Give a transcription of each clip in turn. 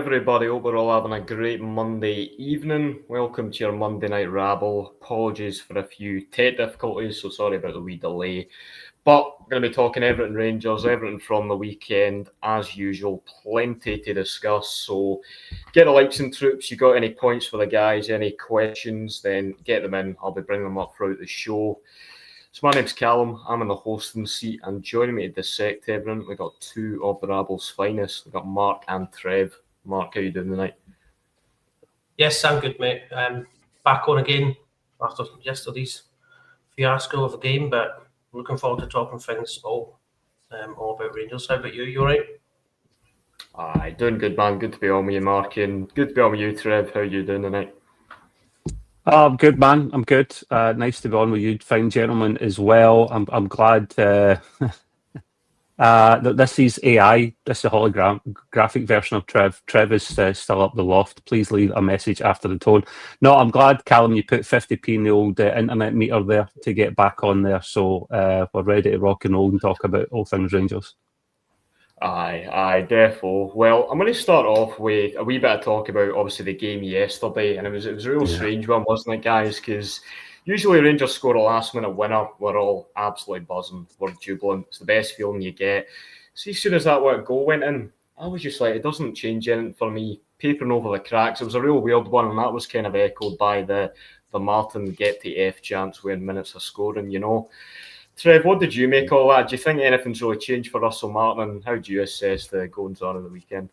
everybody. Hope we're all having a great Monday evening. Welcome to your Monday Night Rabble. Apologies for a few tech difficulties, so sorry about the wee delay. But we're going to be talking everything Rangers, everything from the weekend. As usual, plenty to discuss. So get the likes and troops. You got any points for the guys, any questions, then get them in. I'll be bringing them up throughout the show. So my name's Callum, I'm in the hosting seat, and joining me to dissect everything, we've got two of the Rabble's finest. We've got Mark and Trev. Mark, how you doing tonight? Yes, I'm good, mate. Back on again after yesterday's fiasco of a game, but looking forward to talking things all about Rangers. How about you? You all right? Aye, doing good, man. Good to be on with you, Mark, and good to be on with you, Trev. How you doing tonight? I'm good, man. I'm good. Nice to be on with you, fine gentlemen, as well. I'm glad that this is AI. This is a holographic version of Trev. Trev is still up the loft. Please leave a message after the tone. No, I'm glad, Callum, you put 50p in the old internet meter there to get back on there. So we're ready to rock and roll and talk about all things Rangers. Aye, defo. Well, I'm going to start off with a wee bit of talk about, obviously, the game yesterday, and it was a real strange one, wasn't it, guys? Because usually Rangers score a last-minute winner, we're all absolutely buzzing, we're jubilant, it's the best feeling you get. See, as soon as that goal went in, I was just like, it doesn't change anything for me, papering over the cracks. It was a real weird one, and that was kind of echoed by the Martin get to F chance when minutes of scoring, you know. Trev, what did you make of all that? Do you think anything's really changed for Russell Martin, and how do you assess the goings-on of the weekend?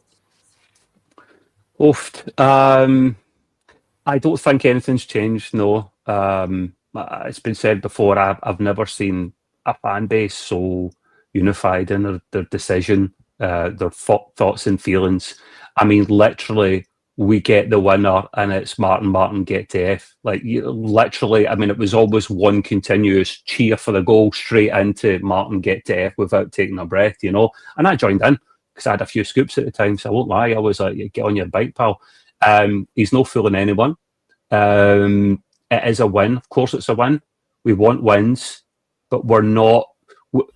I don't think anything's changed, no. It's been said before, I've never seen a fan base so unified in their decision, their thoughts and feelings. I mean, literally, we get the winner and it's Martin get to F. Like, literally, I mean, it was always one continuous cheer for the goal straight into Martin get to F without taking a breath, you know. And I joined in because I had a few scoops at the time, so I won't lie. I was like, get on your bike, pal. He's no fooling anyone. It is a win. Of course, it's a win. We want wins, but we're not.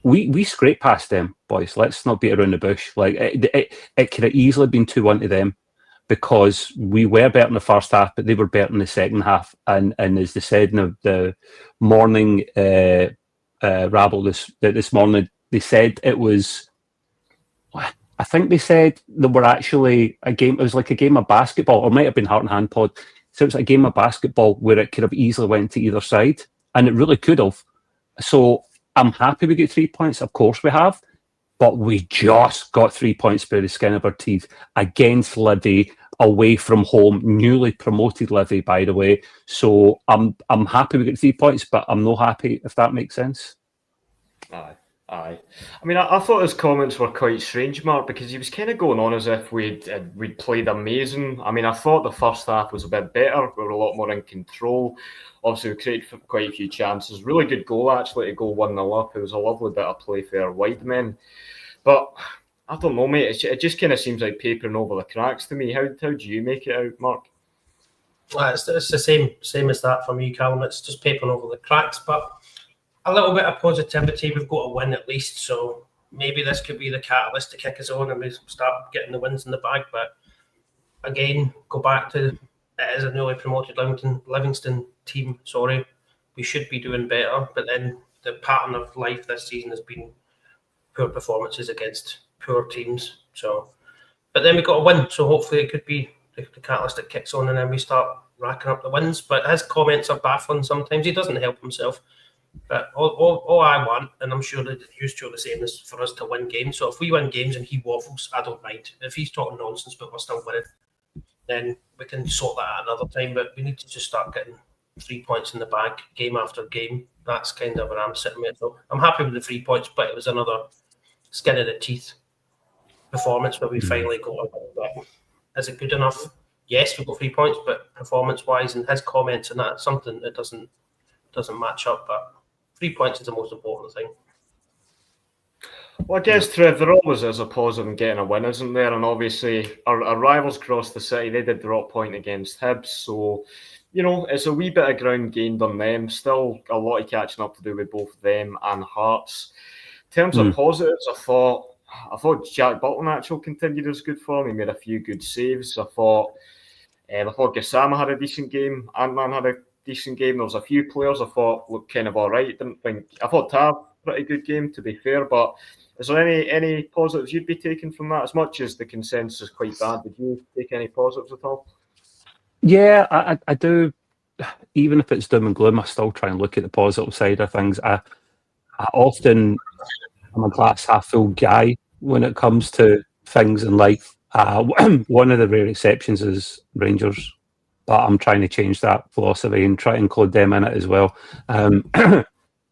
We scrape past them, boys. Let's not beat around the bush. Like it could have easily been 2-1 to them, because we were better in the first half, but they were better in the second half. And as they said in the morning rabble this morning, they said it was. I think they said there were actually a game. It was like a game of basketball, or it might have been Heart and Hand Pod. So it was a game of basketball where it could have easily went to either side, and it really could have. So I'm happy we get 3 points. Of course we have. But we just got 3 points by the skin of our teeth against Livy, away from home, newly promoted Livy, by the way. So I'm happy we get 3 points, but I'm not happy, if that makes sense. Aye. I mean, I thought his comments were quite strange, Mark, because he was kind of going on as if we'd played amazing. I mean, I thought the first half was a bit better. We were a lot more in control. Obviously, we created quite a few chances. Really good goal, actually, to go 1-0 up. It was a lovely bit of play for our wide men. But I don't know, mate. It just kind of seems like papering over the cracks to me. How do you make it out, Mark? It's the same as that for me, Callum. It's just papering over the cracks, but a little bit of positivity. We've got a win at least, so maybe this could be the catalyst to kick us on and we start getting the wins in the bag. But again, go back to it is a newly promoted Livingston team. Sorry, we should be doing better. But then the pattern of life this season has been poor performances against poor teams. So, but then we got a win, so hopefully it could be the catalyst that kicks on, and then we start racking up the wins. But his comments are baffling sometimes. He doesn't help himself. But all I want, and I'm sure that you two are the same, is for us to win games. So if we win games and he waffles, I don't mind. If he's talking nonsense but we're still winning, then we can sort that out another time. But we need to just start getting 3 points in the bag game after game. That's kind of where I'm sitting with. So I'm happy with the 3 points, but it was another skin of the teeth performance where we finally got a bit. Is it good enough? Yes, we got 3 points, but performance-wise and his comments and that, something that doesn't match up. But 3 points is the most important thing. Well, I guess, Trev, there always is a positive in getting a win, isn't there? And obviously, our rivals across the city, they did drop point against Hibs. So, you know, it's a wee bit of ground gained on them. Still a lot of catching up to do with both them and Hearts. In terms of positives, I thought I thought Jack Butland actually continued as good form. He made a few good saves. I thought Gassama had a decent game. Ant-Man had a decent game. There was a few players I thought looked kind of all right. I thought Tab pretty good game, to be fair. But is there any positives you'd be taking from that? As much as the consensus is quite bad, did you take any positives at all? Yeah, I do. Even if it's doom and gloom, I still try and look at the positive side of things. I often am a glass half full guy when it comes to things in life. One of the rare exceptions is Rangers, but I'm trying to change that philosophy and try to include them in it as well.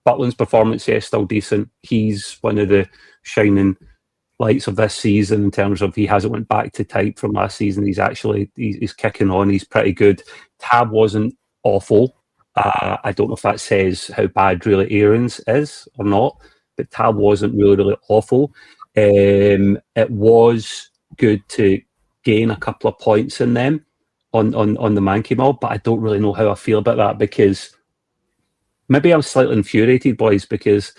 Butland's performance, yes, still decent. He's one of the shining lights of this season in terms of he hasn't went back to type from last season. He's kicking on. He's pretty good. Tab wasn't awful. I don't know if that says how bad really Aaron's is or not, but Tab wasn't really awful. It was good to gain a couple of points in them on the Mankey Mob, but I don't really know how I feel about that, because maybe I'm slightly infuriated, boys, because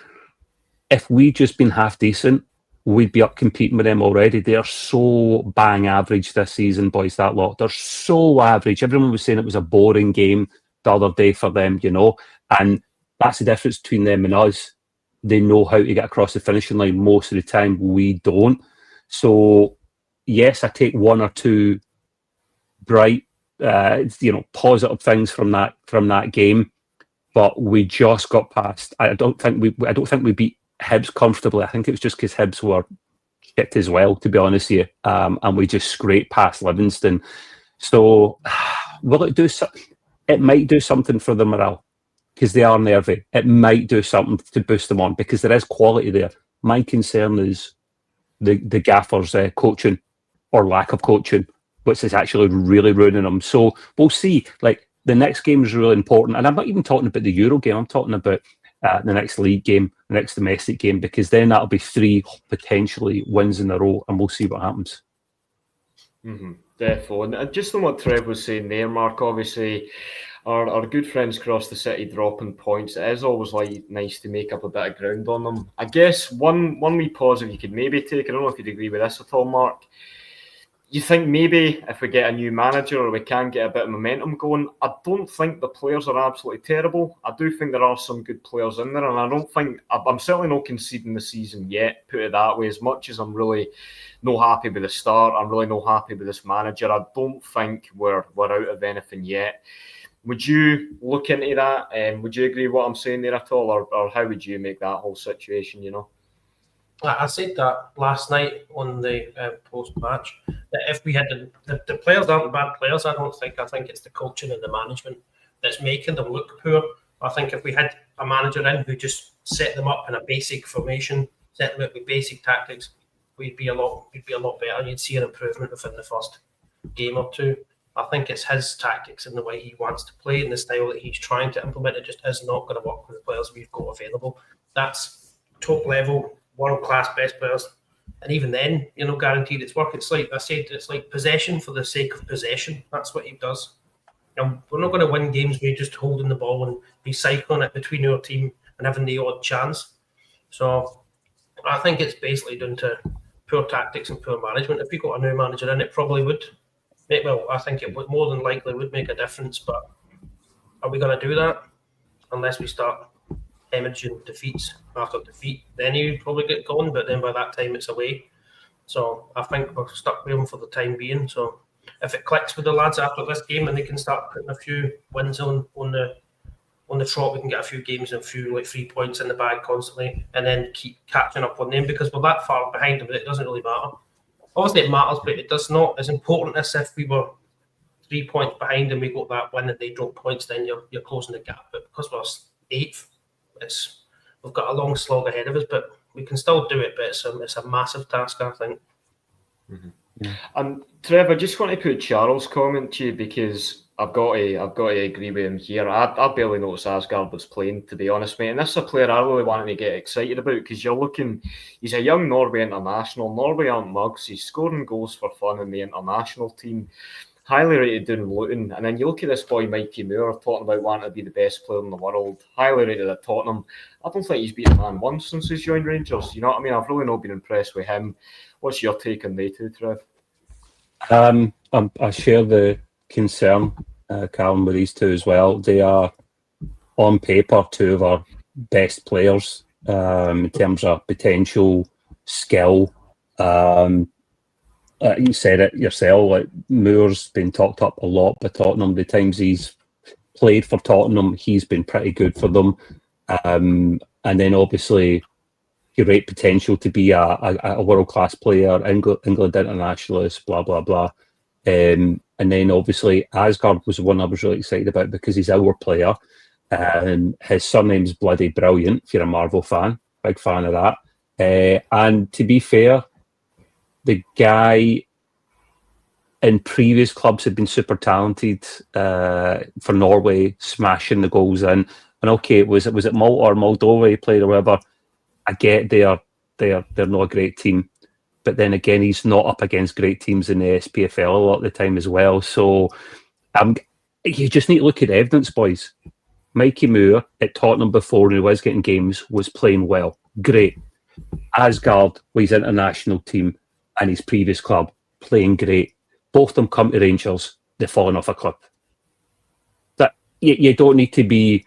if we'd just been half decent, we'd be up competing with them already. They are so bang average this season, boys, that lot. They're so average. Everyone was saying it was a boring game the other day for them, and that's the difference between them and us. They know how to get across the finishing line most of the time. We don't. So, yes, I take one or two bright, positive things from that game, but we just got past. I don't think we beat Hibs comfortably. I think it was just because Hibs were shit as well, to be honest with you, and we just scraped past Livingston. So, will it do? It might do something for the morale, because they are nervy. It might do something to boost them on, because there is quality there. My concern is the gaffer's coaching or lack of coaching, which is actually really ruining them. So we'll see. Like, the next game is really important, and I'm not even talking about the Euro game. I'm talking about the next league game, the next domestic game, because then that'll be 3 potentially wins in a row, and we'll see what happens. Mm-hmm. Definitely. And just on what Trev was saying there, Mark, obviously our good friends across the city dropping points, it is always nice to make up a bit of ground on them. I guess one wee positive you could maybe take, I don't know if you'd agree with this at all, Mark. You think maybe if we get a new manager or we can get a bit of momentum going, I don't think the players are absolutely terrible. I do think there are some good players in there, and I'm certainly not conceding the season yet, put it that way. As much as I'm really not happy with the start, I'm really not happy with this manager. I don't think we're out of anything yet. Would you look into that? Would you agree with what I'm saying there at all, or how would you make that whole situation, I said that last night on the post-match, that if we had the players aren't bad players, I think it's the coaching and the management that's making them look poor. I think if we had a manager in who just set them up in a basic formation, set them up with basic tactics, we'd be a lot better. You'd see an improvement within the first game or two. I think it's his tactics and the way he wants to play and the style that he's trying to implement. It just is not going to work with the players we've got available. That's top level, world-class best players. And even then, you're not guaranteed it's work. It's like I said, it's like possession for the sake of possession. That's what he does. And we're not going to win games where you're just holding the ball and recycling it between your team and having the odd chance. So I think it's basically down to poor tactics and poor management. If we got a new manager in, it probably would. Well, I think it would more than likely would make a difference. But are we going to do that? Unless we start hemorrhaging defeats after defeat, then he would probably get going, but then by that time it's away. So I think we're stuck with him for the time being. So if it clicks with the lads after this game and they can start putting a few wins on the trot, we can get a few games and a few 3 points in the bag constantly, and then keep catching up on them, because we're that far behind them that it doesn't really matter. Obviously it matters, but it does not as important as if we were 3 points behind and we got that win and they drop points, then you're closing the gap. But because we're 8th, we've got a long slog ahead of us, but we can still do it. But it's a massive task, I think. Mm-hmm. Yeah. And Trev, I just want to put Charles' comment to you, because I've got to agree with him here. I barely noticed Asgard was playing, to be honest, mate. And this is a player I really wanted to get excited about, because he's a young Norway international. Norway aren't mugs. He's scoring goals for fun in the international team. highly rated down in Luton, and then you look at this boy Mikey Moore talking about wanting to be the best player in the world, highly rated at Tottenham. I don't think he's beaten a man once since he's joined Rangers. You know what I mean? I've really not been impressed with him. What's your take on they two, Trev? I share the concern, Callum, with these two as well. They are, on paper, two of our best players in terms of potential, skill. You said it yourself, like Moore's been talked up a lot by Tottenham. The times he's played for Tottenham, he's been pretty good for them. And then obviously, great potential to be a world-class player, England internationalist, blah, blah, blah. And then obviously Asgard was the one I was really excited about because he's our player. His surname's bloody brilliant, if you're a Marvel fan. Big fan of that. And to be fair, the guy in previous clubs had been super talented for Norway, smashing the goals in. And okay, was it Malta or Moldova he played or whatever? I get they're not a great team, but then again, he's not up against great teams in the SPFL a lot of the time as well. So you just need to look at the evidence, boys. Mikey Moore at Tottenham before when he was getting games was playing well, great. Asgard with his international team and his previous club playing great. Both of them come to Rangers, they've fallen off a cliff. That you don't need to be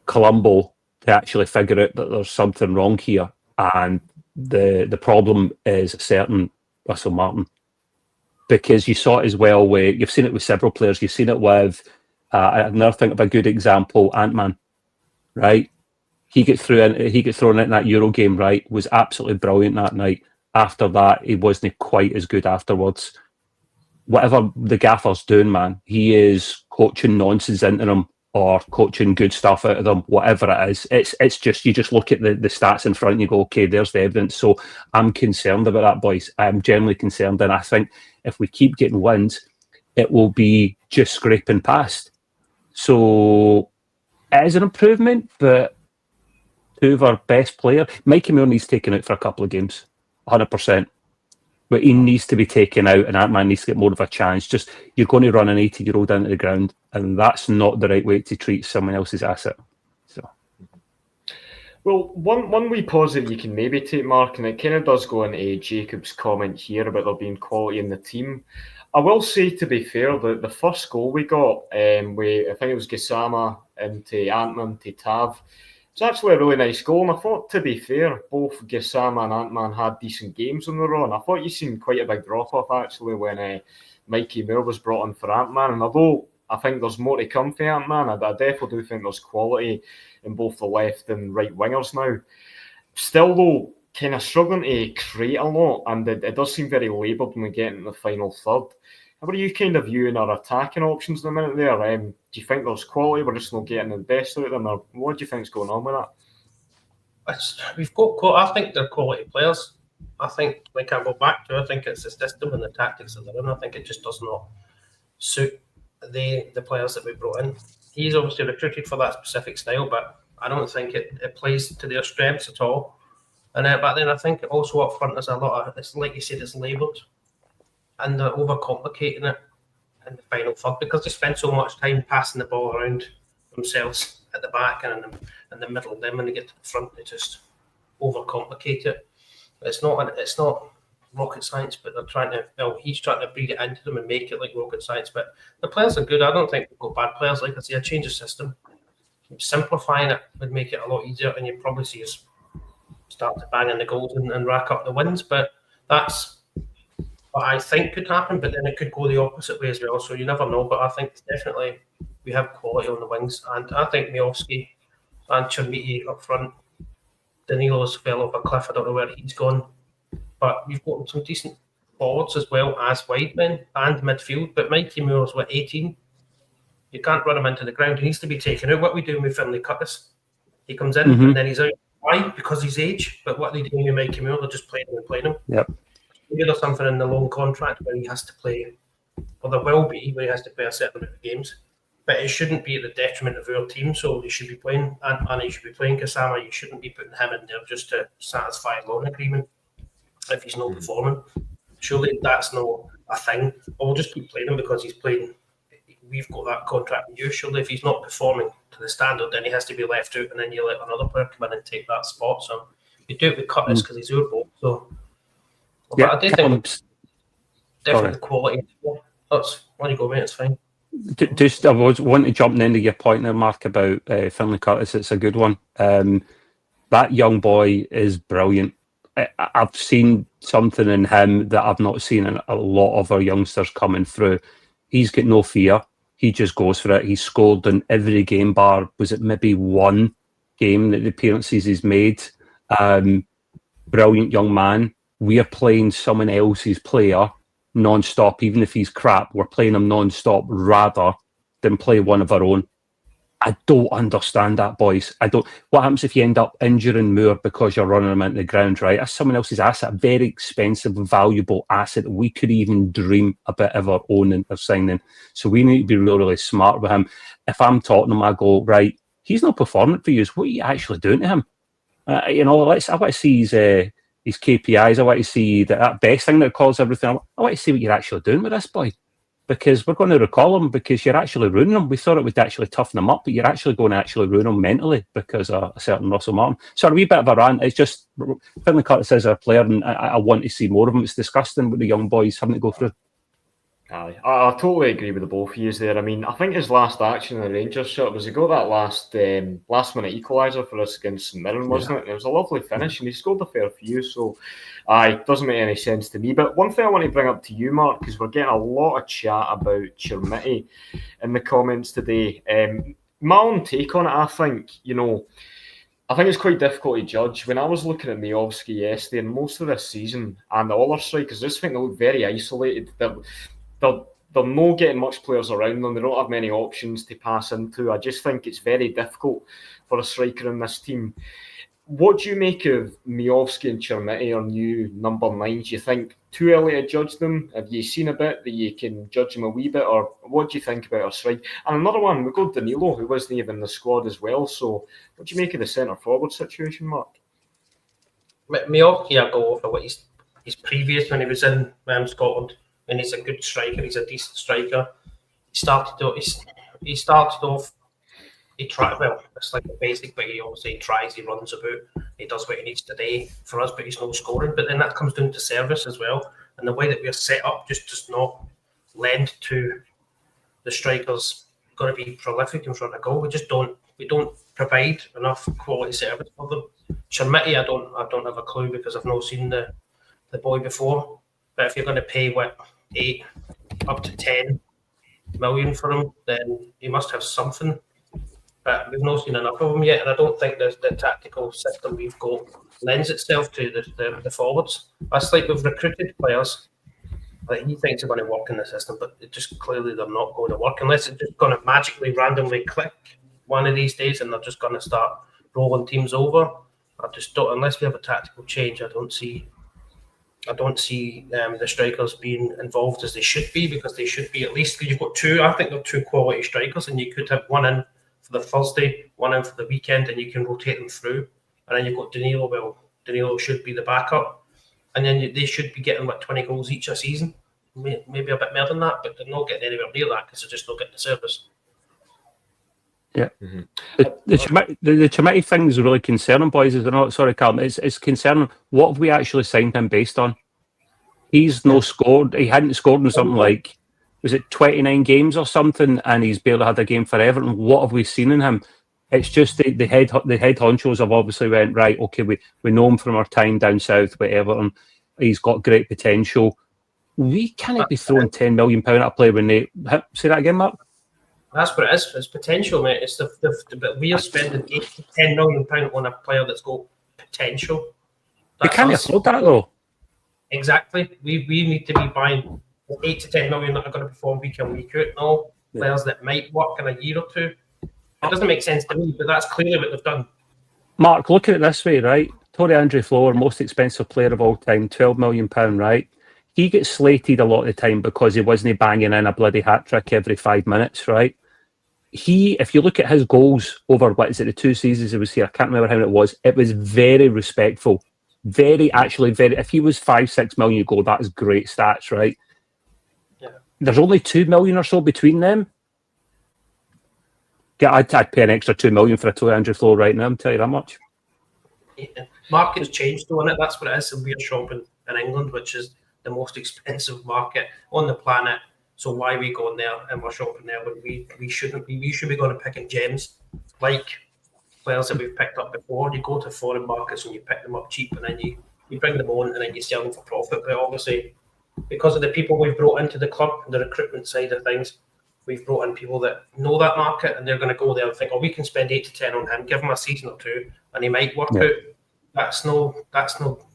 Columbo to actually figure out that there's something wrong here, and the problem is a certain Russell Martin, because you saw it as well with, you've seen it with several players. You've seen it with another thing of a good example, Ant-Man, right? He gets thrown in that Euro game, right? Was absolutely brilliant that night. After that, he wasn't quite as good afterwards. Whatever the gaffer's doing, man, he is coaching nonsense into them or coaching good stuff out of them, whatever it is. It's just, you just look at the stats in front and you go, okay, there's the evidence. So I'm concerned about that, boys. I'm genuinely concerned. And I think if we keep getting wins, it will be just scraping past. So it is an improvement, but two of our best players, Mikey Moore needs taken out for a couple of games, 100%. But he needs to be taken out, and Ant-Man needs to get more of a chance. Just, you're going to run an 80-year-old into the ground, and that's not the right way to treat someone else's asset. So, well, one wee positive you can maybe take, Mark, and it kind of does go into Jacob's comment here about there being quality in the team. I will say, to be fair, the first goal we got, I think it was Gassama into Ant-Man to Tav, it's actually a really nice goal, and I thought, to be fair, both Gassama and Ant-Man had decent games on their own. I thought you seen quite a big drop-off, actually, when Mikey Moore was brought on for Ant-Man, and although I think there's more to come for Ant-Man, I definitely do think there's quality in both the left and right wingers now. Still, though, kind of struggling to create a lot, and it does seem very laboured when we get into the final third. How are you kind of viewing our attacking options in a minute there? Do you think there's quality, we're just not getting the best out of them, or what do you think's going on with that? We've got, I think they're quality players. I think, like I go back to, I think it's the system and the tactics that they're in. I think it just does not suit the players that we brought in. He's obviously recruited for that specific style, but I don't think it plays to their strengths at all. And but then I think also up front there's a lot of, it's like you said, it's laboured. And they're overcomplicating it in the final third because they spend so much time passing the ball around themselves at the back and in the middle. Then when they get to the front, they just overcomplicate it. It's not rocket science, but they're trying to. Well, he's trying to breed it into them and make it like rocket science. But the players are good. I don't think we've got bad players. Like I say, a change of system, simplifying it would make it a lot easier, and you'd probably see us start to bang in the goals and rack up the wins. But that's what I think could happen, but then it could go the opposite way as well. So you never know. But I think definitely we have quality on the wings, and I think Miovski and Chermiti up front. Danilo's fell off a cliff. I don't know where he's gone, but we've got some decent forwards as well as wide men and midfield. But Mikey Moore's 18. You can't run him into the ground. He needs to be taken out. What we do with Finlay Curtis, he comes in and then he's out. Why? Because he's age. But what they do with Mikey Moore, they're just playing him. Yep. Maybe there's something in the loan contract where he has to play, or there will be, where he has to play a certain amount of games. But it shouldn't be at the detriment of our team. So he should be playing, and he should be playing Kasama. You shouldn't be putting him in there just to satisfy a loan agreement if he's not performing. Surely that's not a thing. Or we'll just keep playing him because he's playing. We've got that contract with you. Surely if he's not performing to the standard, then he has to be left out, and then you let another player come in and take that spot. So you do it with Curtis because he's your ball. So, yeah, but I do think definitely the quality. That's when you go, mate. It's fine. Just, I was wanting to jump into your point there, Mark, about Finlay Curtis. It's a good one. That young boy is brilliant. I've seen something in him that I've not seen in a lot of our youngsters coming through. He's got no fear. He just goes for it. He's scored in every game bar. Was it maybe one game that the appearances he's made? Brilliant young man. We are playing someone else's player non-stop. Even if he's crap, we're playing him non-stop rather than play one of our own. I don't understand that, boys. I don't. What happens if you end up injuring Moore because you're running him into the ground, right? That's someone else's asset, a very expensive, valuable asset that we could even dream about ever owning or signing. So we need to be really, really smart with him. If I'm Tottenham, I go, right, he's not performing for you. What are you actually doing to him? I want to see his KPIs. I want to see that best thing that calls everything. I want to see what you're actually doing with this boy. Because we're going to recall him because you're actually ruining him. We thought it would actually toughen him up, but you're actually going to actually ruin him mentally because of a certain Russell Martin. So a wee bit of a rant. It's just Finlay Curtis is our player, and I want to see more of him. It's disgusting what the young boys having to go through. I totally agree with the both of you there. I mean, I think his last action in the Rangers shirt was he got that last minute equaliser for us against St Mirren, wasn't it? And it was a lovely finish, and he scored a fair few. So, it doesn't make any sense to me. But one thing I want to bring up to you, Mark, because we're getting a lot of chat about Chermiti in the comments today. My own take on it, I think it's quite difficult to judge. When I was looking at Miovski yesterday and most of this season and all our strikers, I just think they look very isolated. They're not getting much players around them. They don't have many options to pass into. I just think it's very difficult for a striker in this team. What do you make of Miovski and Chermiti, our new number 9s? Do you think too early to judge them? Have you seen a bit that you can judge them a wee bit? Or what do you think about our strike? And another one, we've got Danilo, who wasn't even in the squad as well. So what do you make of the centre-forward situation, Mark? Miovski, I go over what his previous when he was in Scotland. And he's a good striker. He's a decent striker. He started off. He tried. Well, it's like a basic, but he obviously tries. He runs about. He does what he needs today for us, but he's no scoring. But then that comes down to service as well, and the way that we're set up just does not lend to the strikers going to be prolific in front of goal. We don't provide enough quality service for them. Chermiti, I don't have a clue because I've not seen the boy before. But if you're going to pay 8 up to 10 million for him, then you must have something. But we've not seen enough of him yet, and I don't think the tactical system we've got lends itself to the forwards. That's like we've recruited players that he thinks are going to work in the system, but just clearly they're not going to work unless it's just going to magically randomly click one of these days, and they're just going to start rolling teams over. I just don't. Unless we have a tactical change, I don't see the strikers being involved as they should be, because they should be at least. You've got two. I think they're 2 quality strikers, and you could have one in for the Thursday, one in for the weekend, and you can rotate them through. And then you've got Danilo. Well, Danilo should be the backup, and then they should be getting 20 goals each a season, maybe a bit more than that, but they're not getting anywhere near that because they're just not getting the service. Yeah, the Chermiti thing is really concerning, boys. Is it not? Sorry, Carl. It's concerning. What have we actually signed him based on? He's no scored. He hadn't scored in something like, was it 29 games or something, and he's barely had a game for Everton. What have we seen in him? It's just the head honchos have obviously went, right, okay, we know him from our time down south with Everton. He's got great potential. We can't be throwing £10 million at a player when they say that again, Mark. That's what it is. It's potential, mate. It's but we are spending £8 to £10 million on a player that's got potential. We can't afford that though. Exactly. We need to be buying $8 to £10 million that are going to perform week in, week out. No players that might work in a year or two. It doesn't make sense to me, but that's clearly what they've done. Mark, look at it this way, right? Tore Andre Flower, most expensive player of all time, £12 million, right? He gets slated a lot of the time because he wasn't banging in a bloody hat-trick every 5 minutes, right? If you look at his goals over, the 2 seasons he was here, I can't remember how many it was very respectful. very. If he was 5-6 million, you go, that is great stats, right? Yeah. There's only 2 million or so between them. I'd pay an extra 2 million for a 200 floor right now. I'm telling you that much. Yeah. Market's changed though, isn't it? That's what it is. And we're shopping in England, which is the most expensive market on the planet. So why are we going there and we're shopping there when we shouldn't be? We should be going to picking gems like players that we've picked up before. You go to foreign markets and you pick them up cheap, and then you bring them on and then you sell them for profit. But obviously, because of the people we've brought into the club, the recruitment side of things, we've brought in people that know that market, and they're going to go there and think, oh, we can spend 8 to 10 on him, give him a season or two, and he might work out. That's no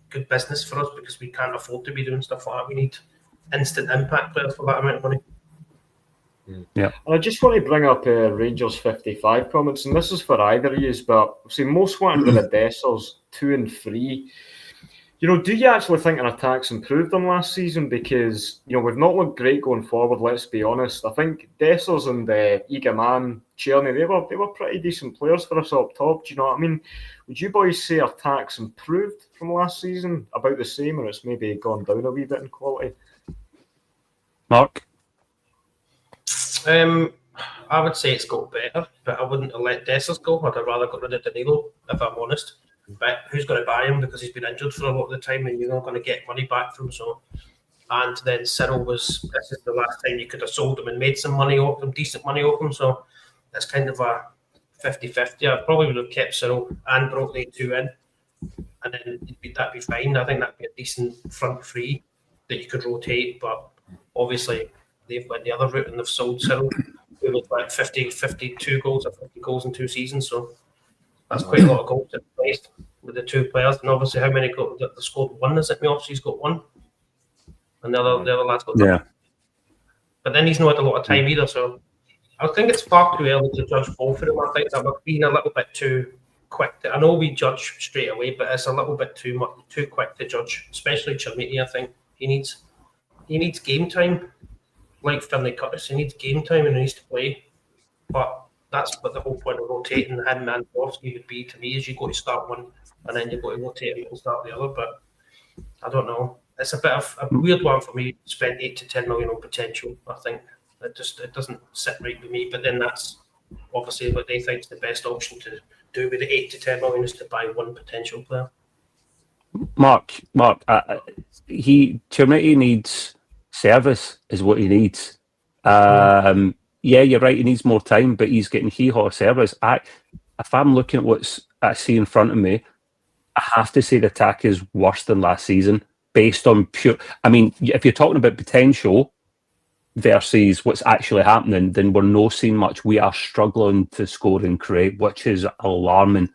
good business for us, because we can't afford to be doing stuff like that. We need instant impact players for that amount of money. Yeah. And I just want to bring up Rangers 55 comments, and this is for either of you, but see, most wanted with the Dessers 2 and 3. Do you actually think an attack's improved them last season? Because, we've not looked great going forward, let's be honest. I think Dessers and Egaman, Cherny, they were pretty decent players for us up top. Do you know what I mean? Would you boys say our attack's improved from last season? About the same, or it's maybe gone down a wee bit in quality? Mark? I would say it's got better, but I wouldn't have let Dessers go. I'd have rather got rid of Danilo, if I'm honest. But who's going to buy him, because he's been injured for a lot of the time, and you're not going to get money back from him. So, and then Cyril this is the last time you could have sold him and made some money off him, decent money off him. So it's kind of a 50-50. I probably would have kept Cyril and brought the 2 in, and then that'd be fine. I think that'd be a decent front three that you could rotate. But obviously they've went the other route and they've sold Cyril, who was like 52 goals or 50 goals in 2 seasons. So that's quite a lot of goals to replace with the 2 players. And obviously, how many goals? They scored 1, is it? He's got 1. And the other lad's got 1. But then he's not had a lot of time either. So I think it's far too early to judge both of them. I think that we're being a little bit too quick. I know we judge straight away, but it's a little bit too quick to judge, especially Chermiti. I think he needs game time. Like Finlay Curtis, he needs game time and he needs to play. But that's what the whole point of rotating him and Borski would be to me, is you go to start one and then you go to rotate him and start the other. But I don't know. It's a bit of a weird one for me to spend 8 to 10 million on potential. I think it doesn't sit right with me. But then that's obviously what they think is the best option to do with the 8 to 10 million, is to buy one potential player. Mark, Chermiti needs service, is what he needs. Yeah, you're right. He needs more time, but he's getting hee-haw service. If I'm looking at what I see in front of me, I have to say the attack is worse than last season, based on pure. I mean, if you're talking about potential versus what's actually happening, then we're not seeing much. We are struggling to score and create, which is alarming.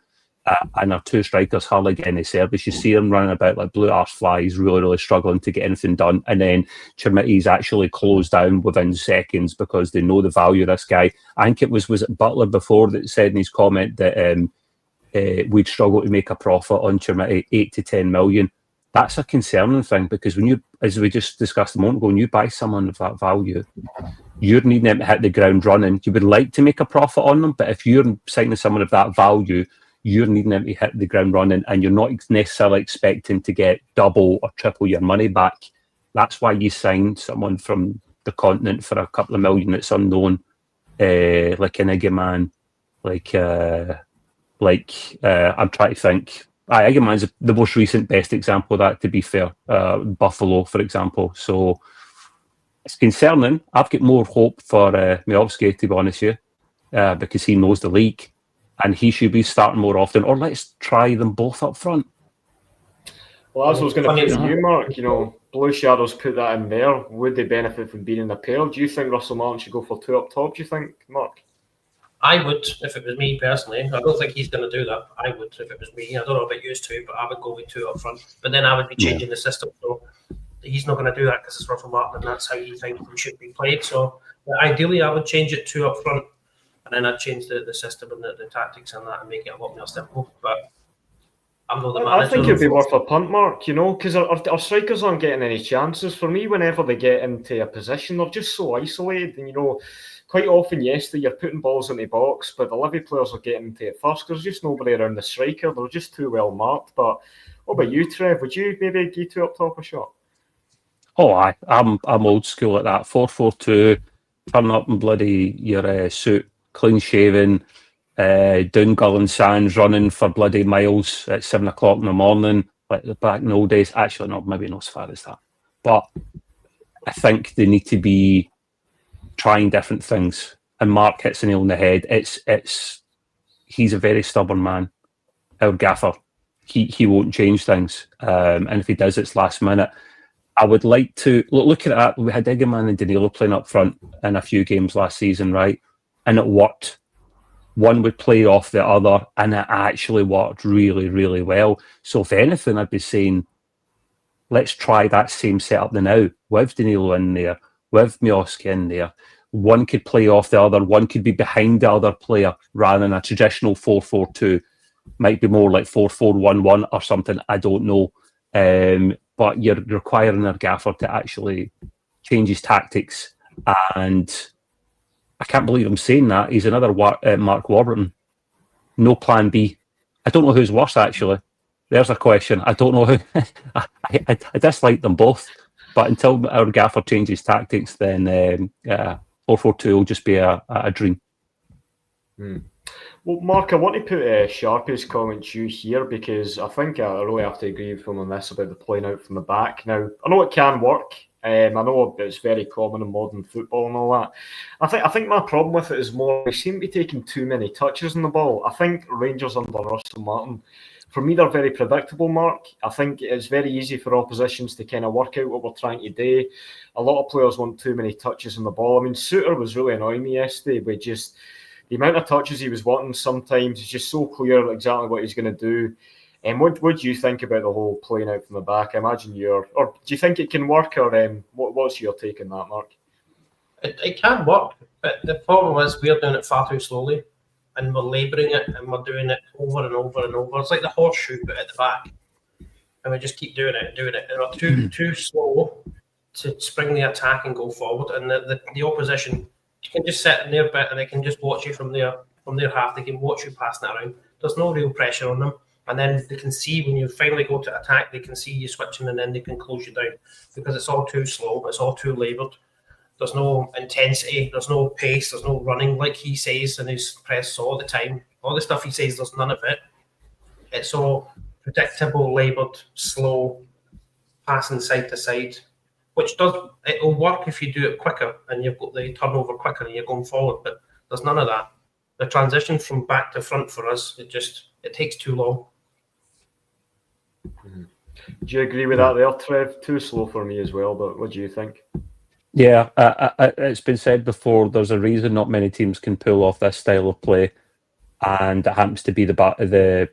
And our 2 strikers hardly get any service. You see them running about like blue arse flies, really struggling to get anything done. And then Chermiti's actually closed down within seconds because they know the value of this guy. I think it was it Butler before that said in his comment that we'd struggle to make a profit on Chermiti, 8 to 10 million. That's a concerning thing, because when you, as we just discussed a moment ago, when you buy someone of that value, you're needing them to hit the ground running. You would like to make a profit on them, but if you're signing someone of that value, you're needing them to hit the ground running, and you're not necessarily expecting to get double or triple your money back. That's why you signed someone from the continent for a couple of million that's unknown, like an Egaman, I'm trying to think. Egaman's the most recent best example of that, to be fair. Buffalo, for example. So it's concerning. I've got more hope for Miovski, to be honest with you, because he knows the league. And he should be starting more often, or let's try them both up front. Well, that's what I was going to put to you, Mark. Blue Shadows put that in there. Would they benefit from being in the pair? Do you think Russell Martin should go for 2 up top? Do you think, Mark? I would, if it was me personally. I don't think he's going to do that. I would, if it was me. I don't know about you two, but I would go with 2 up front. But then I would be changing the system. So he's not going to do that because it's Russell Martin, and that's how he thinks he should be played. So ideally, I would change it 2 up front. And then I'd change the system and the tactics and that and make it a lot more simple. But I'm not the manager. I think it'd be worth a punt, Mark, because our strikers aren't getting any chances. For me, whenever they get into a position, they're just so isolated. And, quite often, yes, you're putting balls in the box, but the Livy players are getting into it first. There's just nobody around the striker. They're just too well marked. But What about you, Trev? Would you maybe give two up top a shot? Oh, I'm old school at that. 4-4-2, turn up in bloody your suit, clean shaven, down Gull Sands, running for bloody miles at 7 o'clock in the morning, like back in the old days. Actually, no, maybe not as far as that. But I think they need to be trying different things. And Mark hits the nail on the head. He's a very stubborn man, our gaffer. He won't change things. And if he does, it's last minute. I would like to look at that. We had Egerman and Danilo playing up front in a few games last season, right? And it worked. One would play off the other, and it actually worked really, really well. So if anything, I'd be saying, let's try that same setup now with Danilo in there, with Miovski in there. One could play off the other. One could be behind the other player rather than a traditional 4-4-2. Might be more like 4-4-1-1 or something. I don't know. But you're requiring a gaffer to actually change his tactics. And I can't believe I'm saying that. He's another Mark Warburton. No plan B. I don't know who's worse, actually. There's a question. I don't know who. I dislike them both. But until our gaffer changes tactics, then 4-4-2 will just be a dream. Well, Mark, I want to put Sharpie's comment to you here because I think I really have to agree with him on this about the playing out from the back. Now, I know it can work. I know it's very common in modern football and all that. I think my problem with it is more we seem to be taking too many touches on the ball. I think Rangers under Russell Martin, for me, they're very predictable, Mark. I think it's very easy for oppositions to kind of work out what we're trying to do. A lot of players want too many touches on the ball. I mean, Suter was really annoying me yesterday with just the amount of touches he was wanting sometimes. It's just so clear exactly what he's going to do. And what do you think about the whole playing out from the back? I imagine or do you think it can work, or what's your take on that, Mark? It can work, but the problem is we're doing it far too slowly, and we're labouring it, and we're doing it over and over and over. It's like the horseshoe, but at the back, and we just keep doing it, and we're too slow to spring the attack and go forward. And the opposition, you can just sit in their bit, and they can just watch you from their half. They can watch you passing it around. There's no real pressure on them. And then they can see when you finally go to attack, they can see you switching, and then they can close you down because it's all too slow, it's all too laboured. There's no intensity, there's no pace, there's no running like he says in his press all the time. All the stuff he says, there's none of it. It's all predictable, laboured, slow, passing side to side, which it'll work if you do it quicker and you've got the turnover quicker and you're going forward, but there's none of that. The transition from back to front for us, it takes too long. Do you agree with that there, Trev? Too slow for me as well, but what do you think? Yeah, it's been said before, there's a reason not many teams can pull off this style of play, and it happens to be Barcelona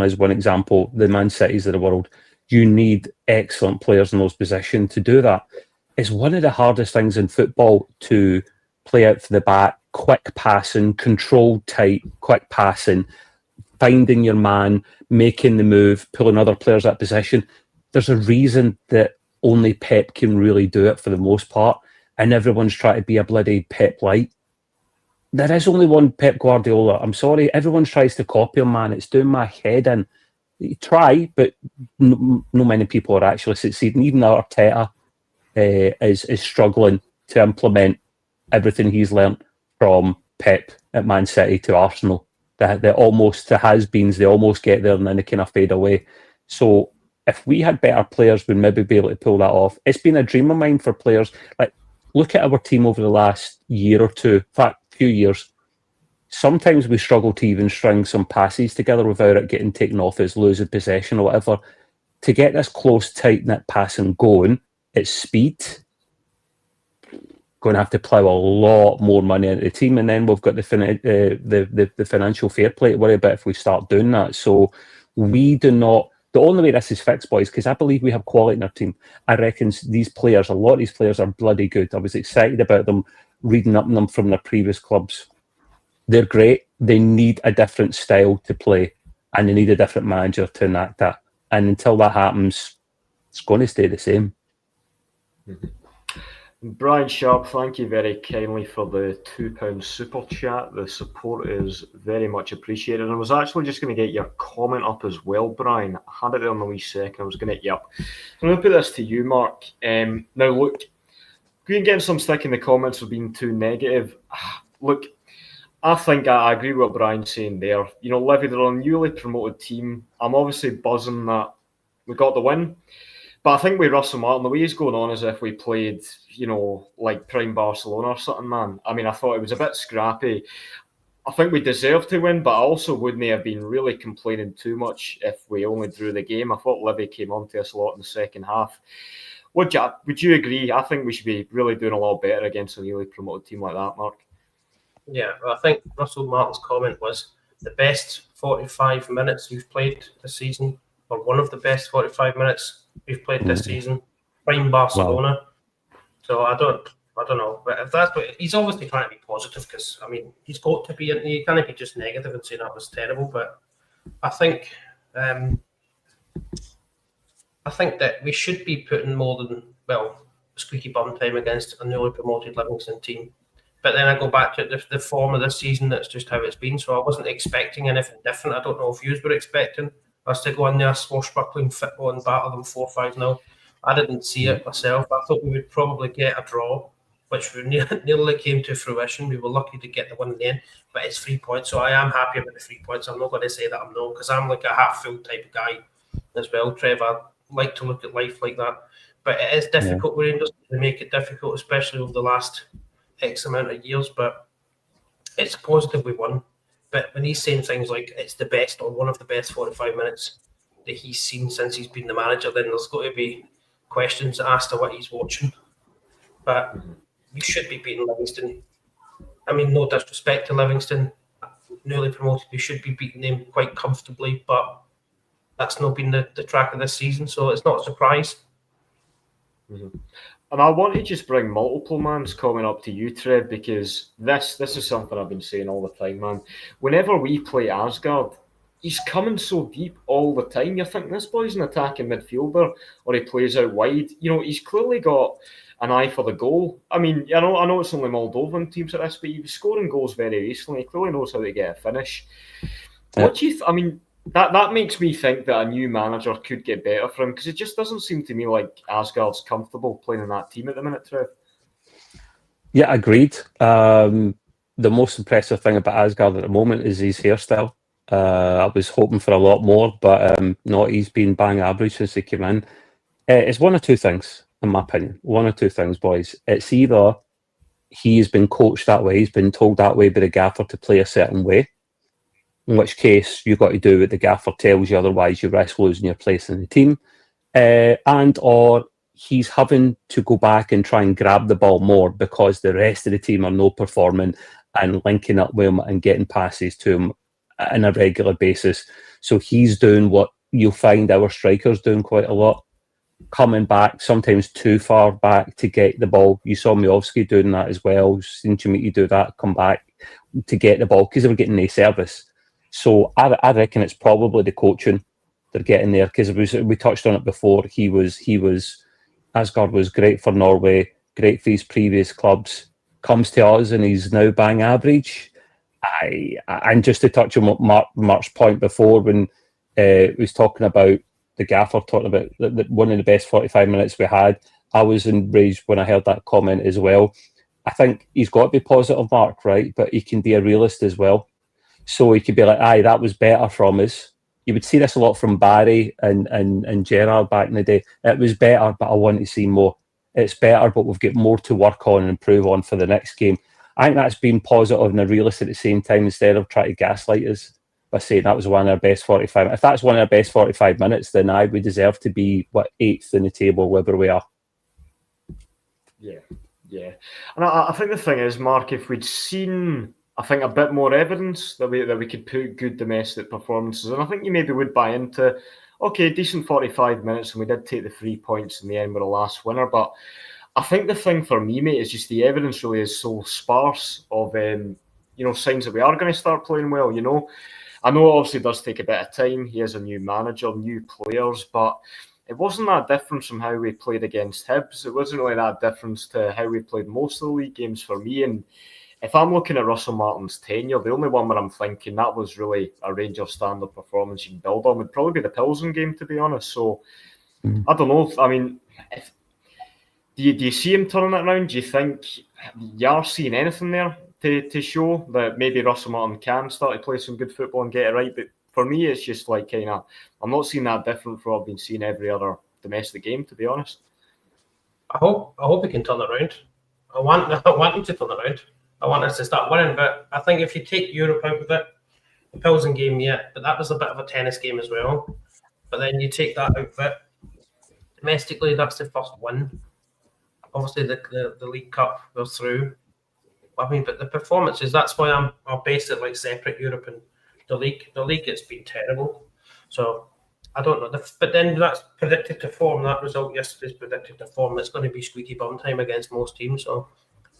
is one example, the Man Cities of the world. You need excellent players in those positions to do that. It's one of the hardest things in football to play out for the back, quick passing, controlled tight, quick passing, finding your man, making the move, pulling other players out of position. There's a reason that only Pep can really do it for the most part, and everyone's trying to be a bloody Pep light. There is only one Pep Guardiola. I'm sorry, everyone tries to copy him, man. It's doing my head in. You try, but no many people are actually succeeding. Even Arteta is struggling to implement everything he's learnt from Pep at Man City to Arsenal. The has-beens, they almost get there and then they kind of fade away. So if we had better players, we'd maybe be able to pull that off. It's been a dream of mine for players. Like, look at our team over the last year or two, in fact, few years. Sometimes we struggle to even string some passes together without it getting taken off as losing possession or whatever. To get this close, tight-knit passing going, it's speed. Going to have to plough a lot more money into the team, and then we've got the financial fair play to worry about if we start doing that. So we do not. The only way this is fixed, boys, because I believe we have quality in our team. I reckon a lot of these players are bloody good. I was excited about them, reading up on them from their previous clubs. They're great. They need a different style to play, and they need a different manager to enact that. And until that happens, it's going to stay the same. Brian Sharp, thank you very kindly for the £2 super chat. The support is very much appreciated. And I was actually just going to get your comment up as well, Brian. I had it there in a wee second. I was going to get you up. I'm going to put this to you, Mark. Now, look, you're getting some stick in the comments for being too negative. Look, I think I agree with what Brian's saying there. You know, Livy, they're a newly promoted team. I'm obviously buzzing that we got the win. But I think with Russell Martin, the way he's going on as if we played, you know, like prime Barcelona or something, man. I mean, I thought it was a bit scrappy. I think we deserved to win, but I also wouldn't have been really complaining too much if we only drew the game. I thought Livy came on to us a lot in the second half. Would you agree? I think we should be really doing a lot better against a newly promoted team like that, Mark. Yeah, well, I think Russell Martin's comment was the best 45 minutes we've played this season, or one of the best 45 minutes we've played this season, prime Barcelona. Wow. So I don't know, but if that's what he's obviously trying to be positive, because I mean he's got to be. You can't be just negative and say that was terrible. But I think that we should be putting more than squeaky bum time against a newly promoted Livingston team. But then I go back to the form of this season. That's just how it's been. So I wasn't expecting anything different. I don't know if you were expecting us to go in there swashbuckling football and batter them 4-5-0. I didn't see it myself. I thought we would probably get a draw, which nearly came to fruition. We were lucky to get the win in the end, but it's 3 points. So I am happy about the 3 points. I'm not going to say that I'm not, because I'm like a half-full type of guy as well, Trev. I like to look at life like that. But it is difficult with Rangers. They make it difficult, especially over the last X amount of years, but it's positive we won. But when he's saying things like it's the best or one of the best 45 minutes that he's seen since he's been the manager, then there's got to be questions asked of what he's watching. But we should be beating Livingston. I mean, no disrespect to Livingston, newly promoted, we should be beating them quite comfortably, but that's not been the track of this season, so it's not a surprise. Mm-hmm. And I want to just bring Multiple Man's comment up to you, Trev, because this is something I've been saying all the time, man. Whenever we play Asgard, he's coming so deep all the time. You're thinking, this boy's an attacking midfielder, or he plays out wide. You know, he's clearly got an eye for the goal. I mean, I know it's only Moldovan teams like this, but he was scoring goals very recently. He clearly knows how to get a finish. Yeah. What do you I mean, that makes me think that a new manager could get better for him, because it just doesn't seem to me like Asgard's comfortable playing in that team at the minute, Trev. Yeah, agreed. The most impressive thing about Asgard at the moment is his hairstyle. I was hoping for a lot more, but no, he's been bang average since he came in. It's one of two things, in my opinion. One or two things, boys. It's either he's been coached that way, he's been told that way by the gaffer to play a certain way, in which case you've got to do what the gaffer tells you, otherwise you risk losing your place in the team. And or he's having to go back and try and grab the ball more because the rest of the team are not performing and linking up with him and getting passes to him on a regular basis. So he's doing what you'll find our strikers doing quite a lot, coming back, sometimes too far back to get the ball. You saw Miovski doing that as well. Seen Chimiti do that, come back to get the ball because they were getting no service. So I reckon it's probably the coaching they're getting there, because we touched on it before. He was Asgard was great for Norway, great for his previous clubs. Comes to us and he's now bang average. And just to touch on what Mark's point before, when he was talking about the gaffer talking about one of the best 45 minutes we had, I was enraged when I heard that comment as well. I think he's got to be positive, Mark, right? But he can be a realist as well. So he could be like, aye, that was better from us. You would see this a lot from Barry and Gerrard back in the day. It was better, but I want to see more. It's better, but we've got more to work on and improve on for the next game. I think that's being positive and a realist at the same time, instead of trying to gaslight us by saying that was one of our best 45. If that's one of our best 45 minutes, then we deserve to be, 8th in the table, wherever we are. Yeah. And I think the thing is, Mark, if we'd seen, I think, a bit more evidence that we could put good domestic performances, and I think you maybe would buy into, okay, decent 45 minutes, and we did take the 3 points in the end with the last winner. But I think the thing for me, mate, is just the evidence really is so sparse of signs that we are going to start playing well. I know obviously it does take a bit of time. He is a new manager, new players, but it wasn't that different from how we played against Hibs. It wasn't really that different to how we played most of the league games for me. And if I'm looking at Russell Martin's tenure, the only one where I'm thinking that was really a Rangers standard performance you can build on would probably be the Pilsen game, to be honest. So I don't know. I mean, do you see him turning it around? Do you think you are seeing anything there to show that maybe Russell Martin can start to play some good football and get it right? But for me, it's just like I'm not seeing that different from what I've been seeing every other domestic game, to be honest. I hope he can turn it around. I want him to turn it around. I want us to start winning, but I think if you take Europe out of it, the Pilsen game, but that was a bit of a tennis game as well. But then you take that out of it, domestically, that's the first win. Obviously, the League Cup goes through. I mean, but the performances, that's why I'll base it like separate Europe and the league. The league, it's been terrible. So I don't know. But then that's predicted to form. That result yesterday's predicted to form. It's going to be squeaky bum time against most teams. So,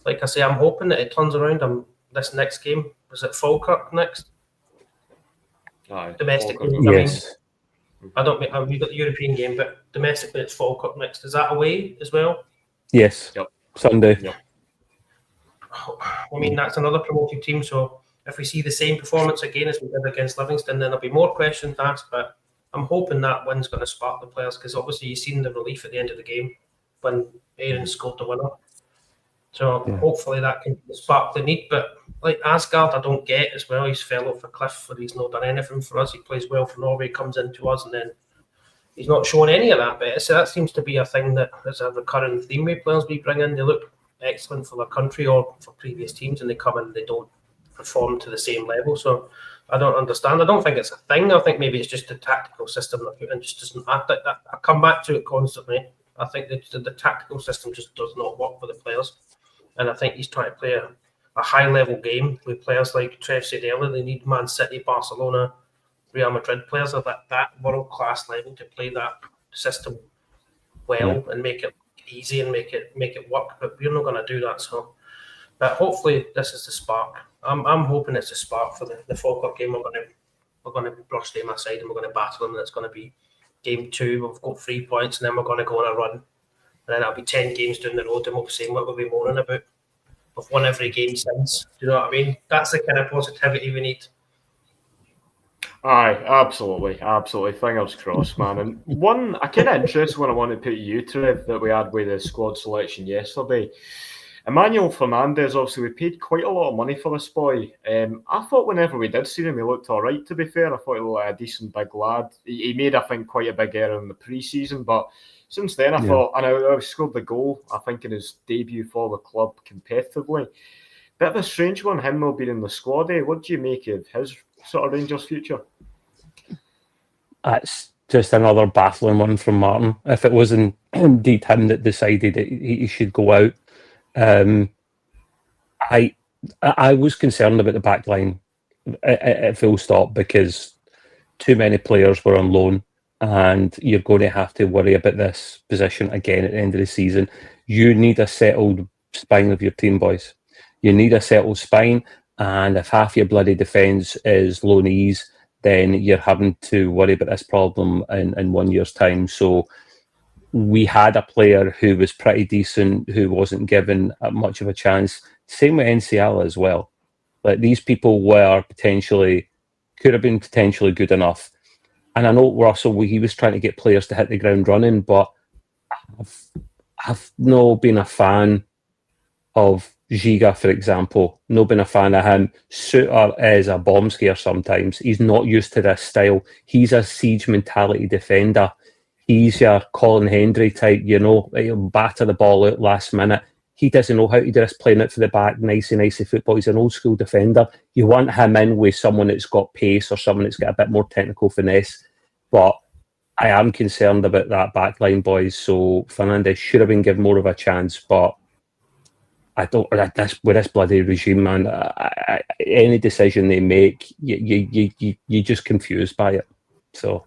like I say, I'm hoping that it turns around. This next game, is it Falkirk next? Domestically, yes. We've got the European game, but domestically it's Falkirk next. Is that away as well? Yes. Yep. Sunday. Yep. I mean, that's another promoted team. So if we see the same performance again as we did against Livingston, then there'll be more questions asked. But I'm hoping that win's going to spark the players, because obviously you've seen the relief at the end of the game when Aaron scored the winner. So hopefully that can spark the need. But like Asgard, I don't get as well. He's fell off a cliff, but he's not done anything for us. He plays well for Norway, comes into us, and then he's not showing any of that bit. So that seems to be a thing that is a recurring theme with players we bring in. They look excellent for their country or for previous teams, and they come in and they don't perform to the same level. So I don't understand. I don't think it's a thing. I think maybe it's just the tactical system that put in just doesn't act like that. I come back to it constantly. I think that the tactical system just does not work for the players. And I think he's trying to play a high-level game with players like Trev said earlier. They need Man City, Barcelona, Real Madrid players of that world-class level to play that system well and make it easy and make it work. But we're not going to do that. So, but hopefully this is the spark. I'm hoping it's a spark for the Falkirk game. We're going to brush them aside and we're going to battle them. And it's going to be game 2. We've got 3 points, and then we're going to go on a run. And then it'll be 10 games down the road, and we'll be saying what we'll be moaning about. We've won every game since. Do you know what I mean? That's the kind of positivity we need. Aye, absolutely. Fingers crossed, man. And one, I kind of interested when I want to put you, Trev, that we had with the squad selection yesterday. Emmanuel Fernandez, obviously, we paid quite a lot of money for this boy. I thought whenever we did see him, he looked all right, to be fair. I thought he looked like a decent big lad. He made, I think, quite a big error in the pre-season, but since then, I thought, and I scored the goal, I think, in his debut for the club competitively. Bit of a strange one, him not being in the squad, eh? What do you make of his sort of Rangers future? That's just another baffling one from Martin. If it wasn't indeed him that decided that he should go out, I was concerned about the back line at full stop, because too many players were on loan, and you're going to have to worry about this position again at the end of the season. You need a settled spine of your team, boys. You need a settled spine, and if half your bloody defence is loanees, then you're having to worry about this problem in 1 year's time. So we had a player who was pretty decent, who wasn't given much of a chance. Same with NCL as well. Like, these people could have been potentially good enough. And I know Russell, he was trying to get players to hit the ground running, but I've not been a fan of Giga, for example. Not been a fan of him. Suter is a bomb scare sometimes. He's not used to this style. He's a siege mentality defender. He's your Colin Hendry type, he'll batter the ball out last minute. He doesn't know how to do this, playing it for the back, nicey football. He's an old school defender. You want him in with someone that's got pace or someone that's got a bit more technical finesse. But I am concerned about that back line, boys. So Fernandez should have been given more of a chance, but I don't. With this bloody regime, man, any decision they make, you're just confused by it. So.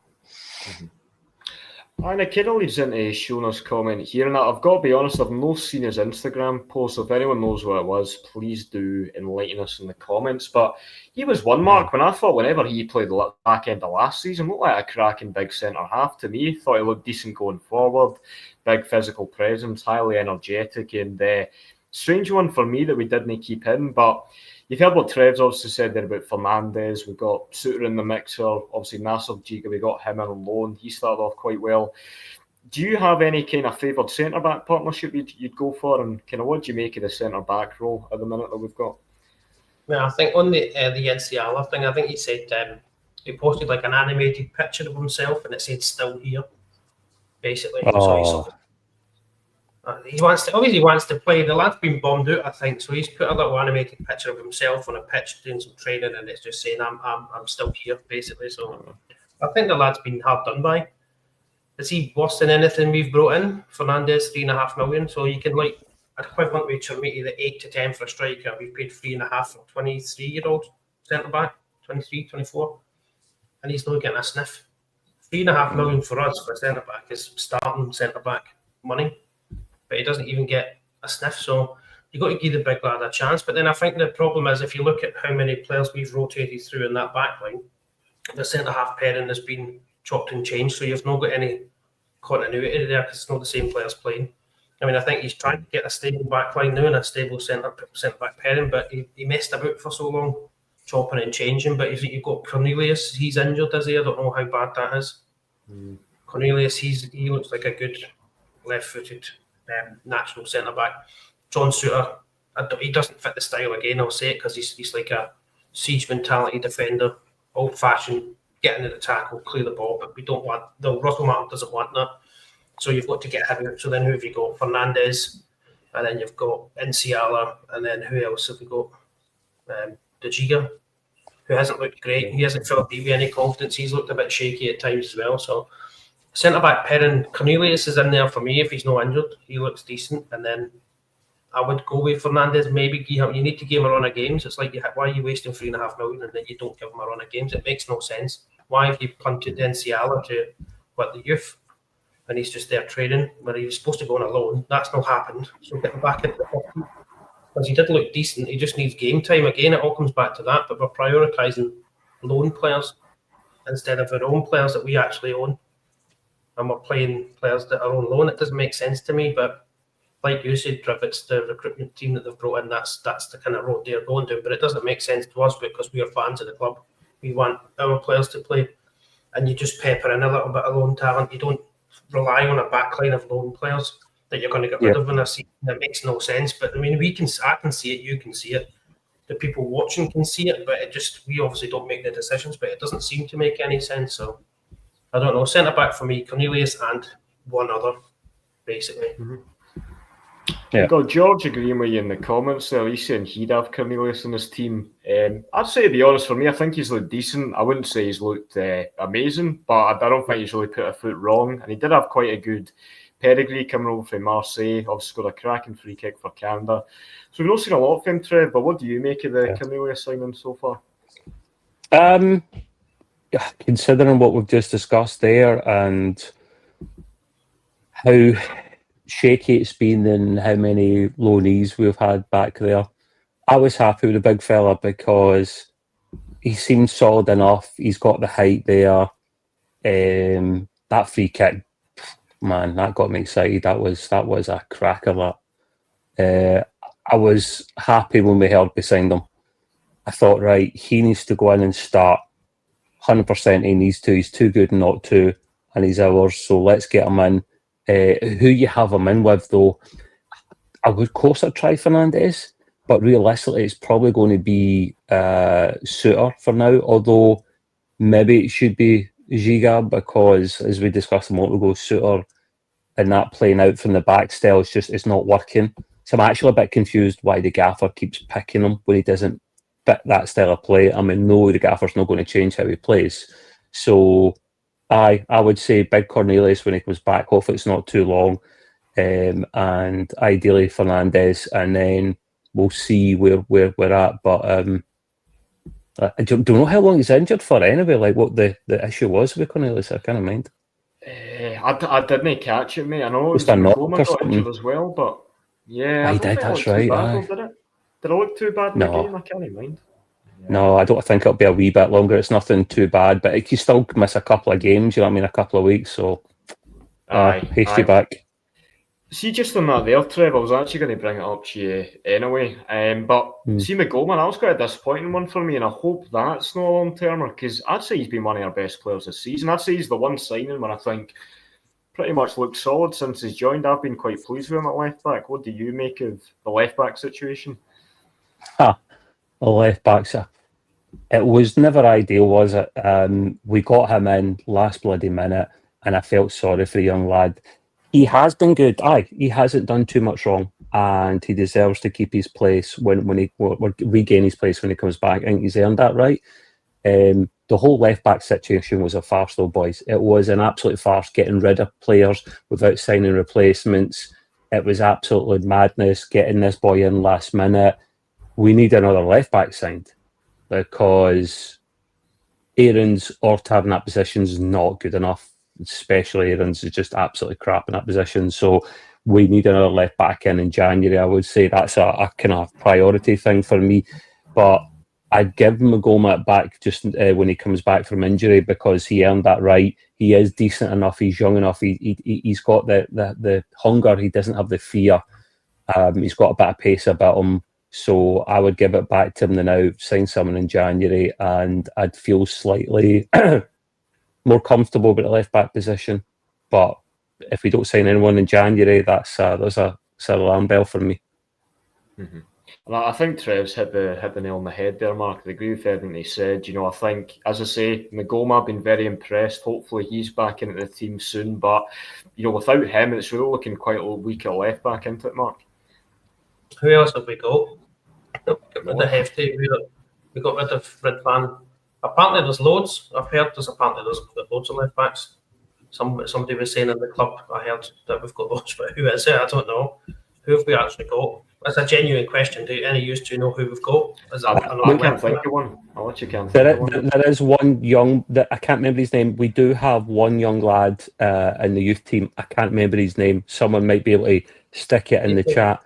And it kind of leads into Shona's comment here, and I've got to be honest, I've not seen his Instagram post. If anyone knows what it was, please do enlighten us in the comments. But he was one mark when I thought whenever he played the back end of last season, looked like a cracking big centre half to me. Thought he looked decent going forward, big physical presence, highly energetic, and strange one for me that we didn't keep in, but. You've heard what Trev's obviously said there about Fernandes. We've got Suter in the mixer. Obviously, Nasser Giga, we got him in on loan. He started off quite well. Do you have any kind of favoured centre-back partnership you'd go for? And kind of what do you make of the centre-back role at the minute that we've got? Yeah, I think on the NCR thing, I think he said he posted like an animated picture of himself and it said "still here," basically. Oh. So he obviously wants to play. The lad's been bombed out, I think. So he's put a little animated picture of himself on a pitch doing some training, and it's just saying, "I'm still here," basically. So I think the lad's been hard done by. Is he worse than anything we've brought in? Fernandes, $3.5 million. So you can like equivalent with Chermiti, the 8 to 10 for a striker. We've paid 3.5 for 23-year-old centre back, 23, 24, and he's not getting a sniff. $3.5 million for us for a centre back is starting centre back money. But he doesn't even get a sniff. So you've got to give the big lad a chance. But then I think the problem is if you look at how many players we've rotated through in that back line, the centre-half pairing has been chopped and changed. So you've not got any continuity there because it's not the same players playing. I mean, I think he's trying to get a stable back line now and a stable centre-back pairing, but he messed about for so long, chopping and changing. But if you've got Cornelius, he's injured, is he? I don't know how bad that is. Cornelius, he looks like a good left-footed natural centre back. John Suter, he doesn't fit the style again. I'll say it because he's like a siege mentality defender, old fashioned, getting at the tackle, clear the ball. But we don't want Russell Martin doesn't want that. So you've got to get him out. So then who have you got? Fernandes, and then you've got Inciala, and then who else have we got? De Giga, who hasn't looked great. He hasn't felt with any confidence. He's looked a bit shaky at times as well. So. Centre-back pairing, Cornelius is in there for me if he's not injured. He looks decent. And then I would go with Fernandes, maybe you need to give him a run of games. It's like, why are you wasting $3.5 million and then you don't give him a run of games? It makes no sense. Why have you punted Inciala to the youth? And he's just there training, where he was supposed to go on a loan. That's not happened. So get him back into the 50. Because he did look decent. He just needs game time. Again, it all comes back to that. But we're prioritising loan players instead of our own players that we actually own. And we're playing players that are on loan. It doesn't make sense to me, but like you said, Trev, it's the recruitment team that they've brought in. That's the kind of road they're going to. But it doesn't make sense to us because we are fans of the club. We want our players to play, and you just pepper in a little bit of loan talent. You don't rely on a backline of loan players that you're going to get rid of in a season. That makes no sense. But I mean, I can see it. You can see it. The people watching can see it. But we obviously don't make the decisions. But it doesn't seem to make any sense. So. I don't know. Centre back for me, Cornelius and one other, basically. Yeah. We've got George agreeing with you in the comments there. He's saying he'd have Cornelius in his team. I'd say, to be honest, for me, I think he's looked decent. I wouldn't say he's looked amazing, but I don't think he's really put a foot wrong. And he did have quite a good pedigree coming over from Marseille. Obviously scored a cracking free kick for Canada. So we've not seen a lot of him, Trev, but what do you make of the Cornelius signing so far? Considering what we've just discussed there and how shaky it's been and how many loanees we've had back there, I was happy with the big fella because he seemed solid enough. He's got the height there. That free kick, man, that got me excited. That was a cracker. I was happy when we heard we signed him. I thought, right, he needs to go in and start. 100% he needs to. He's too good not to, and he's ours. So let's get him in. Who you have him in with, though, I would closer try Fernandes, but realistically, it's probably going to be Suter for now. Although maybe it should be Giga because, as we discussed a moment ago, Suter and that playing out from the back style it's not working. So I'm actually a bit confused why the gaffer keeps picking him when he doesn't fit that style of play. I mean, no, the gaffer's not going to change how he plays. So I would say big Cornelius when he comes back. Hopefully it's not too long. And ideally Fernandes, and then we'll see where we're at. But I don't know how long he's injured for anyway, like what the issue was with Cornelius. I can't mind. I didn't catch it, mate. I know it was Just a knock Magoma or got injured something. as well, but yeah, I I don't did, think it that's looked too right. bad, Aye. though, did it? Did it look too bad in the game? I can't mind. No, I don't think it'll be a wee bit longer. It's nothing too bad, but it can still miss a couple of games, you know what I mean, a couple of weeks, so haste you back. See, just on that there, Trev, I was actually going to bring it up to you anyway. But see, Magoma, that was quite a disappointing one for me, and I hope that's not a long-termer, because I'd say he's been one of our best players this season. I'd say he's the one signing where I think pretty much looks solid since he's joined. I've been quite pleased with him at left-back. What do you make of the left-back situation? The left-back's it was never ideal, was it? We got him in last bloody minute, and I felt sorry for the young lad. He has been good. He hasn't done too much wrong, and he deserves to keep his place when he regain his place when he comes back. I think he's earned that right. The whole left-back situation was a farce, though, boys. It was an absolute farce, getting rid of players without signing replacements. It was absolute madness, getting this boy in last minute. We need another left-back signed, because Aaron's or to have in that position is not good enough. Especially Aaron's is just absolutely crap in that position. So we need another left back in January. I would say that's a kind of priority thing for me. But I'd give Magoma back just when he comes back from injury, because he earned that right. He is decent enough. He's young enough. He's got the hunger. He doesn't have the fear. He's got a bit of pace about him. So I would give it back to him now, sign someone in January, and I'd feel slightly more comfortable with the left-back position. But if we don't sign anyone in January, there's a alarm bell for me. Mm-hmm. And I think Trev's hit the nail on the head there, Mark. I agree with everything he said. I think, as I say, Magoma, I've been very impressed. Hopefully he's back into the team soon. But, without him, it's really looking quite weak at left-back, isn't it, Mark? Who else have we got? Got rid of Hefty. We got rid of Ridvan. Apparently there's loads. I've heard there's loads of left backs. Somebody was saying in the club, I heard that we've got loads, but who is it? I don't know. Who have we actually got? That's a genuine question. Do any of you two know who we've got? I can't think of one. I'll let you can. There is one young, I can't remember his name. We do have one young lad in the youth team. I can't remember his name. Someone might be able to stick it in the chat.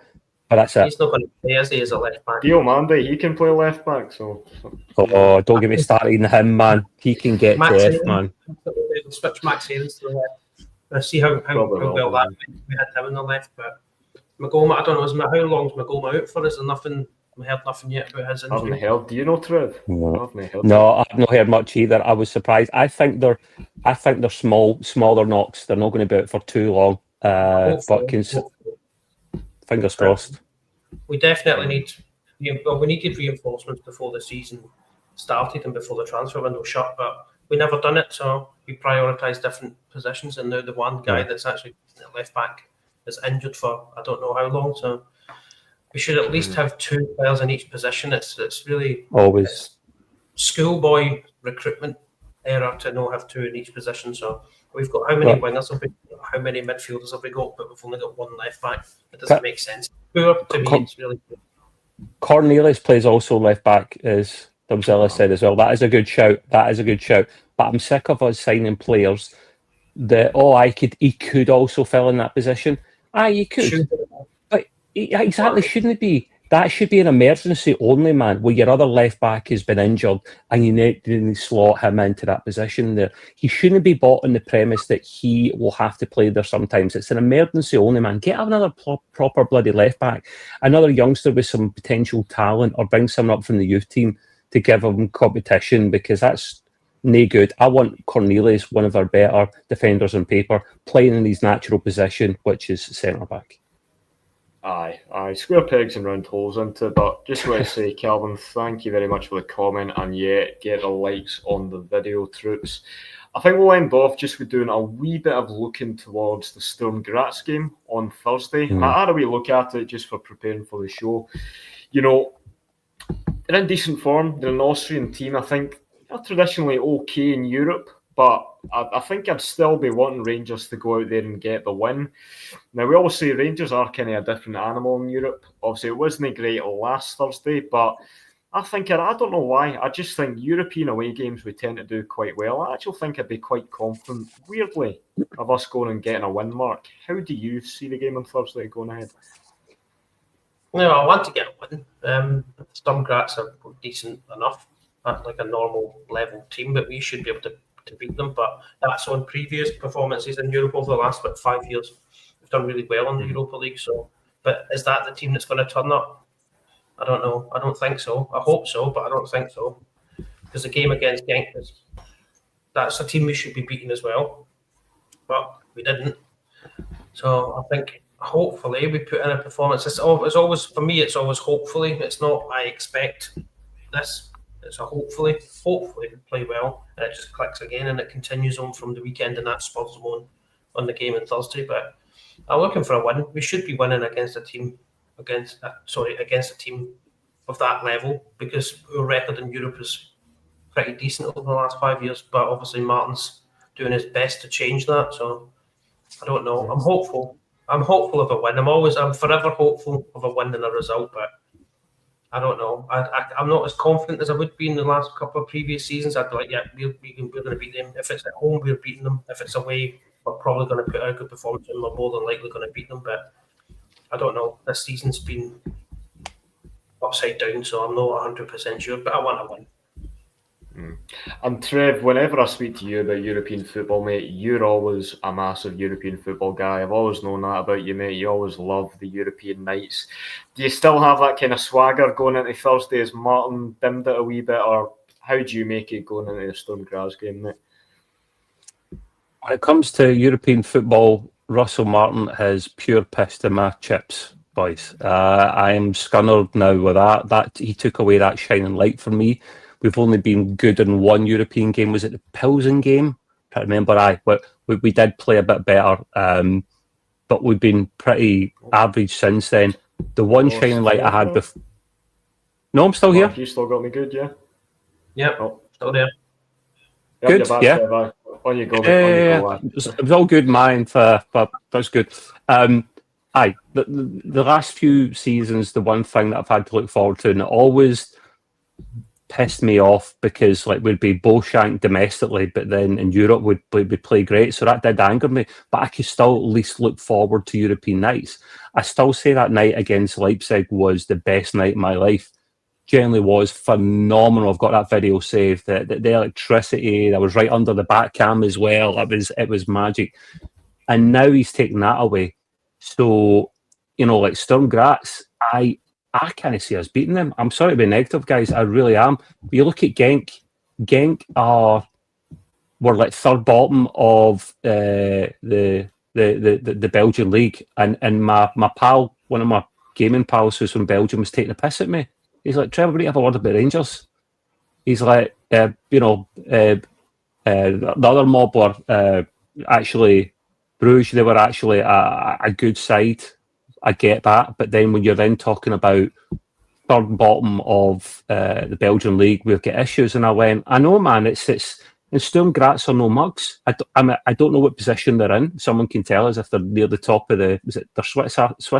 But that's it. He's not going to play, is he, as a left back? Dio Mandy, he can play left back. So. Oh, don't get me started on him, man. He can get deaf, man. We'll switch Max Haynes to the left. Let's see how well that we had him on the left. But Magoma, I don't know. How long's Magoma out for? Is there nothing? We heard nothing yet about his injury. I haven't heard. Do you know, Trev? No, I've not heard much either. I was surprised. I think they're smaller knocks. They're not going to be out for too long. Fingers crossed. We definitely need. We needed reinforcements before the season started and before the transfer window shut, but we never done it. So we prioritised different positions, and now the one guy that's actually left back is injured for I don't know how long. So we should at least have two players in each position. It's really always schoolboy recruitment error to not have two in each position. So we've got how many wingers have we got, how many midfielders have we got, but we've only got one left back. It doesn't make sense. Poor to me, it's really good. Cornelius plays also left back, as Dubzilla said as well. That is a good shout. But I'm sick of us signing players that he could also fill in that position. He could. But exactly, shouldn't it be? That should be an emergency only, man, where your other left back has been injured and you need to slot him into that position there. He shouldn't be bought on the premise that he will have to play there sometimes. It's an emergency only, man. Get another proper bloody left back, another youngster with some potential talent, or bring someone up from the youth team to give him competition, because that's no good. I want Cornelius, one of our better defenders on paper, playing in his natural position, which is centre back. Aye, square pegs and round holes into it. But just want to say, Calvin, thank you very much for the comment, and get the likes on the video, troops. I think we'll end off just with doing a wee bit of looking towards the Sturm Graz game on Thursday. I had a wee look at it just for preparing for the show. They're in decent form. They're an Austrian team. I think they're traditionally okay in Europe, but I think I'd still be wanting Rangers to go out there and get the win. Now, we always say Rangers are kind of a different animal in Europe. Obviously, it wasn't great last Thursday, but I don't know why. I just think European away games we tend to do quite well. I actually think I'd be quite confident, weirdly, of us going and getting a win, Mark. How do you see the game on Thursday going ahead? No, I want to get a win. Sturm Graz are decent enough, like a normal level team, but we should be able to beat them. But that's on previous performances in Europe over the last 5 years. We've done really well in the Europa League. So, but is that the team that's going to turn up? I don't know. I don't think so. I hope so, but I don't think so. Because the game against Genk that's a team we should be beating as well, but we didn't. So I think hopefully we put in a performance. It's always for me. It's always hopefully. It's not I expect this. It's a hopefully we play well, and it just clicks again, and it continues on from the weekend, and that spurs them on the game on Thursday. But I'm looking for a win. We should be winning against a team against a team of that level, because our record in Europe is pretty decent over the last 5 years. But obviously Martin's doing his best to change that. So I don't know. I'm hopeful. I'm hopeful of a win. I'm forever hopeful of a win and a result, but I don't know. I'm not as confident as I would be in the last couple of previous seasons. I'd be like, yeah, we're going to beat them. If it's at home, we're beating them. If it's away, we're probably going to put out a good performance and we're more than likely going to beat them. But I don't know. This season's been upside down, so I'm not 100% sure, but I want to win. And Trev, whenever I speak to you about European football, mate, you're always a massive European football guy. I've always known that about you, mate. You always love the European nights. Do you still have that kind of swagger going into Thursday? Has Martin dimmed it a wee bit, or how do you make it going into the Sturm Graz game, mate? When it comes to European football, Russell Martin has pure pissed in my chips, boys. I am scunnered now with that. That he took away that shining light from me. We've only been good in one European game. Was it the Pilsen game? I can't remember. But we did play a bit better, but we've been pretty average since then. The one shining light I had before. No, I'm still here. You still got me good, yeah? Yep, still there. Good, yeah. On you go. Yeah. It was all good, mine. That's good. The last few seasons, the one thing that I've had to look forward to, and it always pissed me off, because we'd be Bolshank domestically, but then in Europe we'd play great, so that did anger me. But I could still at least look forward to European nights. I still say that night against Leipzig was the best night of my life. Generally was phenomenal. I've got that video saved. The electricity that was right under the back cam as well. It was magic. And now he's taken that away. So Sturm Graz, I can't see us beating them. I'm sorry to be negative, guys. I really am. You look at Genk. Genk were third bottom of the Belgian league, and my pal, one of my gaming pals who's from Belgium, was taking a piss at me. He's like, Trevor, we need to have a word about Rangers. He's like, the other mob were actually Bruges. They were actually a good side. I get that, but then when you're then talking about third bottom of the Belgian league, we've got issues. And I went, I know, man, it's and Sturm Graz are no mugs. I don't know what position they're in. Someone can tell us if they're near the top of they're Swiss,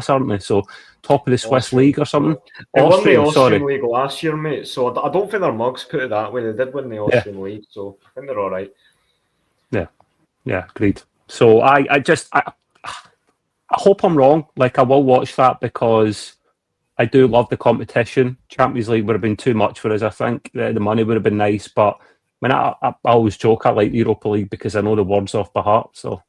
aren't they? So top of the Swiss league or something. They won the Austrian league last year, mate. So I don't think they're mugs, put it that way. They did win the Austrian league, so I think they're all right. Yeah, agreed. So I hope I'm wrong. I will watch that, because I do love the competition. Champions League would have been too much for us, I think. The money would have been nice, but I always joke I like the Europa League because I know the words off by heart. So,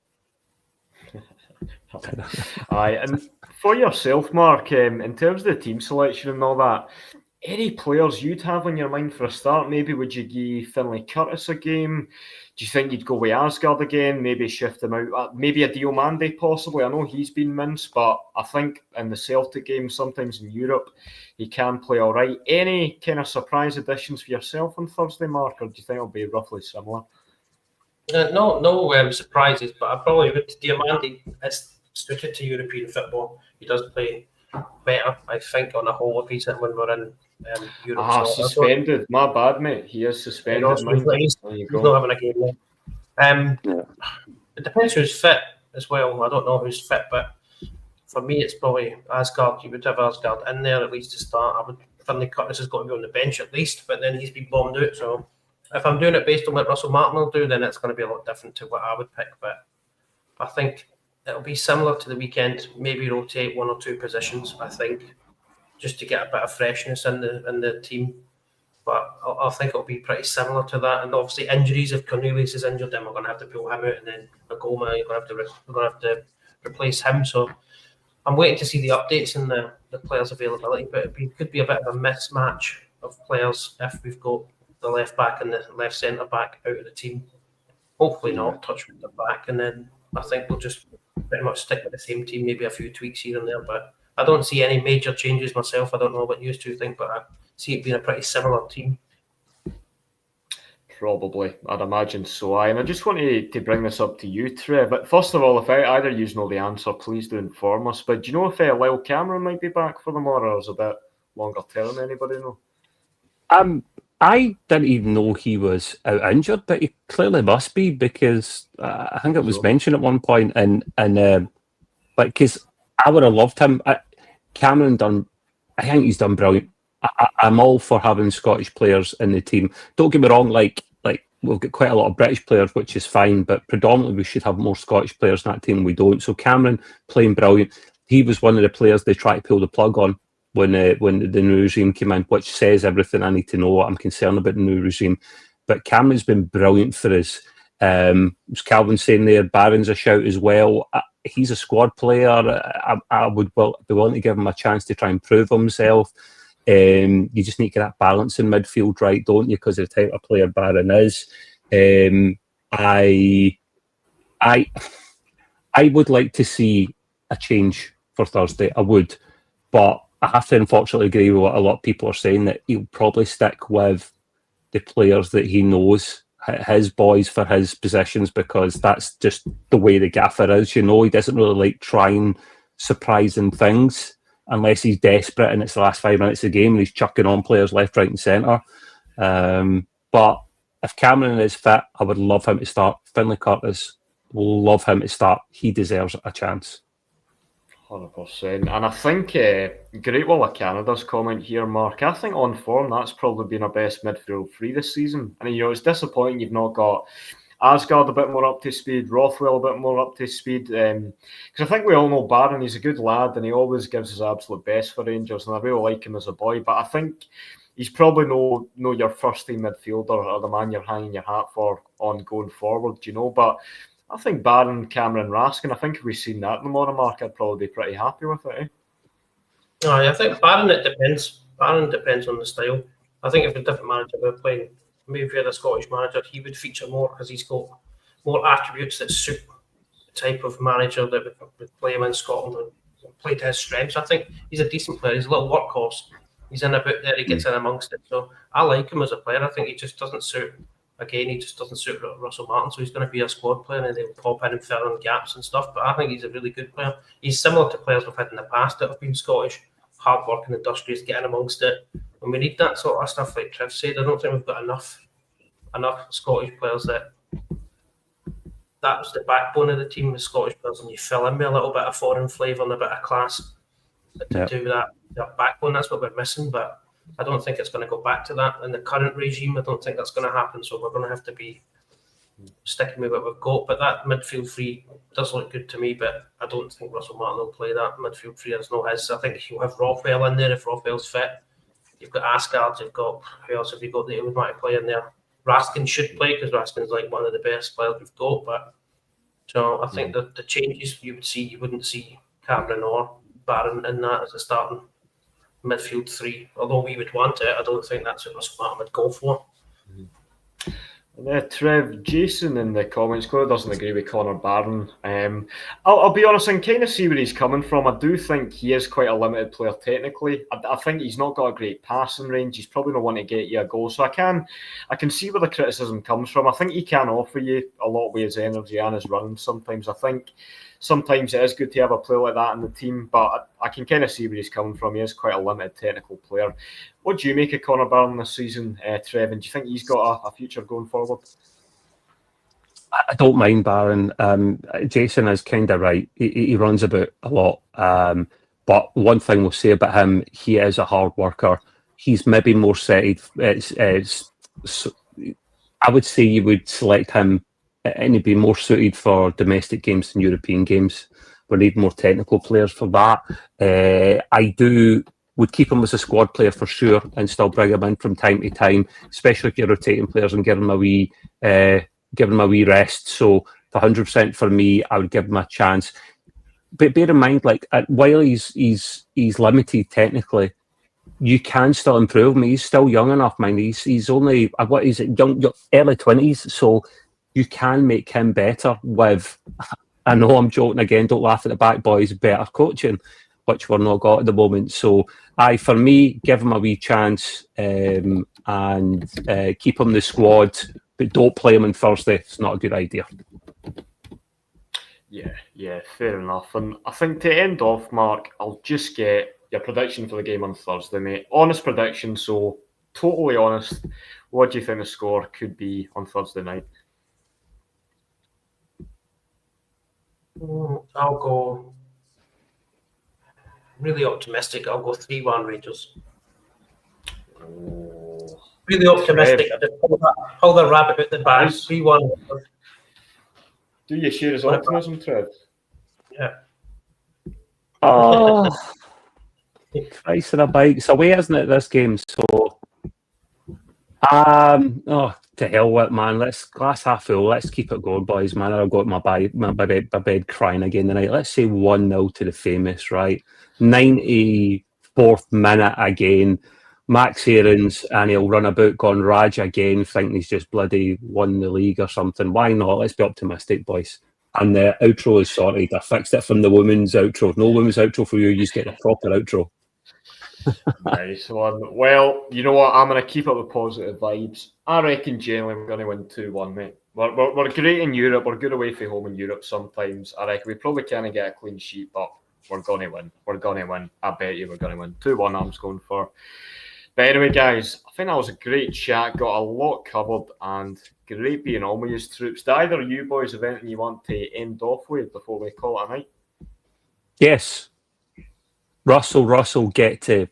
aye, and for yourself, Mark, in terms of the team selection and all that, any players you'd have on your mind for a start? Maybe would you give Finlay Curtis a game? Do you think you'd go with Asgard again? Maybe shift him out? Maybe a Diomande possibly? I know he's been minced, but I think in the Celtic game, sometimes in Europe, he can play all right. Any kind of surprise additions for yourself on Thursday, Mark, or do you think it'll be roughly similar? No surprises, but I probably would. Diomande is suited to European football. He does play better, I think, on a whole, if he's in when we're in Europe. Suspended. My bad, mate. He is suspended. He's not having a game there. It depends who's fit as well. I don't know who's fit, but for me, it's probably Asgard. You would have Asgard in there at least to start. Finlay Curtis has got to be on the bench at least, but then he's been bombed out. So if I'm doing it based on what Russell Martin will do, then it's going to be a lot different to what I would pick. But I think it'll be similar to the weekend. Maybe rotate 1 or 2 positions. I think just to get a bit of freshness in the team. But I think it'll be pretty similar to that. And obviously injuries. If Cornelius is injured, then we're going to have to pull him out, and then Agoma, we're going to have to replace him. So I'm waiting to see the updates and the players' availability. But it could be a bit of a mismatch of players if we've got the left back and the left centre back out of the team. Hopefully not, touch with the back, and then I think we'll just pretty much stick with the same team, maybe a few tweaks here and there, but I don't see any major changes myself. I don't know what you two think, but I see it being a pretty similar team. Probably, I'd imagine so. And I just wanted to bring this up to you, Trev. But first of all, if either you know the answer, please do inform us. But do you know if Lyle Cameron might be back for them, or is it a bit longer term? Anybody know? I didn't even know he was out injured, but he clearly must be, because I think it was mentioned at one point, and because I would have loved him. Cameron I think he's done brilliant. I'm all for having Scottish players in the team. Don't get me wrong, like we've got quite a lot of British players, which is fine, but predominantly we should have more Scottish players in that team. We don't. So Cameron playing brilliant. He was one of the players they tried to pull the plug on when the new regime came in, which says everything I need to know. I'm concerned about the new regime. But Cameron's been brilliant for us. Was Calvin saying there, Barron's a shout as well. He's a squad player. I would be willing to give him a chance to try and prove himself. You just need to get that balance in midfield right, don't you? Because of the type of player Barron is. I would like to see a change for Thursday. I would, but I have to unfortunately agree with what a lot of people are saying, that he'll probably stick with the players that he knows, his boys for his positions, because that's just the way the gaffer is. You know, he doesn't really like trying surprising things unless he's desperate and it's the last 5 minutes of the game and he's chucking on players left, right and centre. But if Cameron is fit, I would love him to start. Finlay Curtis, love him to start. He deserves a chance. 100%. And I think Great Wall of Canada's comment here, Mark, I think on form that's probably been our best midfield three this season. And it's disappointing you've not got Asgard a bit more up to speed, Rothwell a bit more up to speed, because I think we all know Barron, he's a good lad and he always gives his absolute best for Rangers, and I really like him as a boy, but I think he's probably no your first team midfielder or the man you're hanging your hat for on going forward, but I think Barron, Cameron, Raskin, I think if we've seen that in the modern market, I'd probably be pretty happy with it. I think Barron, it depends. Barron depends on the style. I think if a different manager were playing, maybe if we had a Scottish manager, he would feature more because he's got more attributes that suit the type of manager that would play him in Scotland and play to his strengths. I think he's a decent player. He's a little workhorse. He's in a bit there. He gets in amongst it. So I like him as a player. I think he just doesn't suit. Again, he just doesn't suit Russell Martin, so he's going to be a squad player and they'll pop in and fill in gaps and stuff. But I think he's a really good player. He's similar to players we've had in the past that have been Scottish, hard-working, industrious, getting amongst it. And we need that sort of stuff, like Trev said. I don't think we've got enough Scottish players that was the backbone of the team, the Scottish players, and you fill in with a little bit of foreign flavour and a bit of class to do that backbone. That's what we're missing, but I don't think it's going to go back to that in the current regime. I don't think that's going to happen. So we're going to have to be sticking with what we've got. But that midfield three does look good to me. But I don't think Russell Martin will play that midfield three. There's no his. I think he'll have Rothwell in there if Rothwell's fit. You've got Asgard. You've got who else have you got that you would want to play in there? Raskin should play because Raskin's like one of the best players we've got. But so I think that the changes you wouldn't see Cameron or Barron in that as a starting midfield three. Although we would want it, I don't think that's what Russell Martin would go for. Trev, Jason in the comments, Connor doesn't agree with Connor Barron. I'll be honest, I can kind of see where he's coming from. I do think he is quite a limited player technically. I think he's not got a great passing range. He's probably not one to get you a goal. So I can see where the criticism comes from. I think he can offer you a lot with his energy and his running sometimes. I think sometimes it is good to have a player like that in the team, but I can kind of see where he's coming from. He is quite a limited technical player. What do you make of Connor Barron this season, Trev? And do you think he's got a future going forward? I don't mind Barron. Jason is kind of right. He runs about a lot. But one thing we'll say about him, he is a hard worker. He's maybe more settled. I would say you would select him it'd be more suited for domestic games than European games. We need more technical players for that. Would keep him as a squad player for sure, and still bring him in from time to time, especially if you're rotating players and give him a wee rest. So the 100% for me, I would give him a chance. But bear in mind, like while he's limited technically, you can still improve him. He's still young enough, man. He's only what is it, young early 20s, so you can make him better with. I know I'm joking again. Don't laugh at the back, boys. Better coaching, which we're not got at the moment. So, for me, give him a wee chance and keep him in the squad, but don't play him on Thursday. It's not a good idea. Yeah, fair enough. And I think to end off, Mark, I'll just get your prediction for the game on Thursday, mate. Honest prediction, so totally honest. What do you think the score could be on Thursday night? I'll go really optimistic. I'll go 3-1 Rangers. Oh, really optimistic. I just pull the rabbit out the bag. 3-1. Do you share his optimism, Trev? Yeah. Oh, Christ on a bike. It's away, isn't it, this game? So, to hell with it, man. Let's glass half full. Let's keep it going, boys, man. I've got my bed crying again tonight. Let's say 1-0 to the famous, right? 94th minute again. Max Aarons, and he'll run about going Raj again, thinking he's just bloody won the league or something. Why not? Let's be optimistic, boys. And the outro is sorted. I fixed it from the women's outro. No women's outro for you. You just get a proper outro. Nice one. Well, you know what? I'm going to keep up with positive vibes. I reckon generally we're going to win 2-1, mate. We're great in Europe. We're good away from home in Europe sometimes. I reckon we probably can't get a clean sheet, but we're going to win. We're going to win. I bet you we're going to win. 2-1 I'm going for. But anyway, guys, I think that was a great chat. Got a lot covered and great being on with you troops. Do either of you boys have anything you want to end off with before we call it a night? Yes. Russell, get to.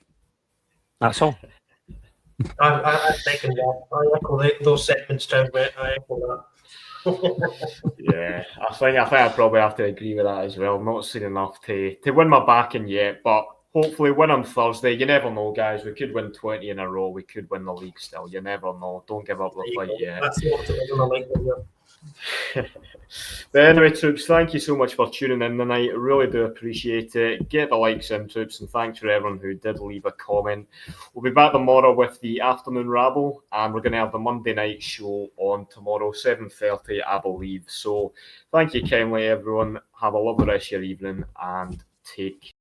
That's all. I second that. I echo those segments down, mate. I echo that. Yeah, I think I probably have to agree with that as well. I'm not seen enough to win my backing yet, but hopefully win on Thursday. You never know, guys. We could win 20 in a row. We could win the league still. You never know. Don't give up the fight yet. That's the optimism I like. But anyway, troops, thank you so much for tuning in tonight. I really do appreciate it. Get the likes in, troops, and thanks for everyone who did leave a comment. We'll be back tomorrow with the afternoon rabble, and we're going to have the Monday night show on tomorrow, 7:30, I believe. So thank you kindly, everyone. Have a lovely rest of your evening, and take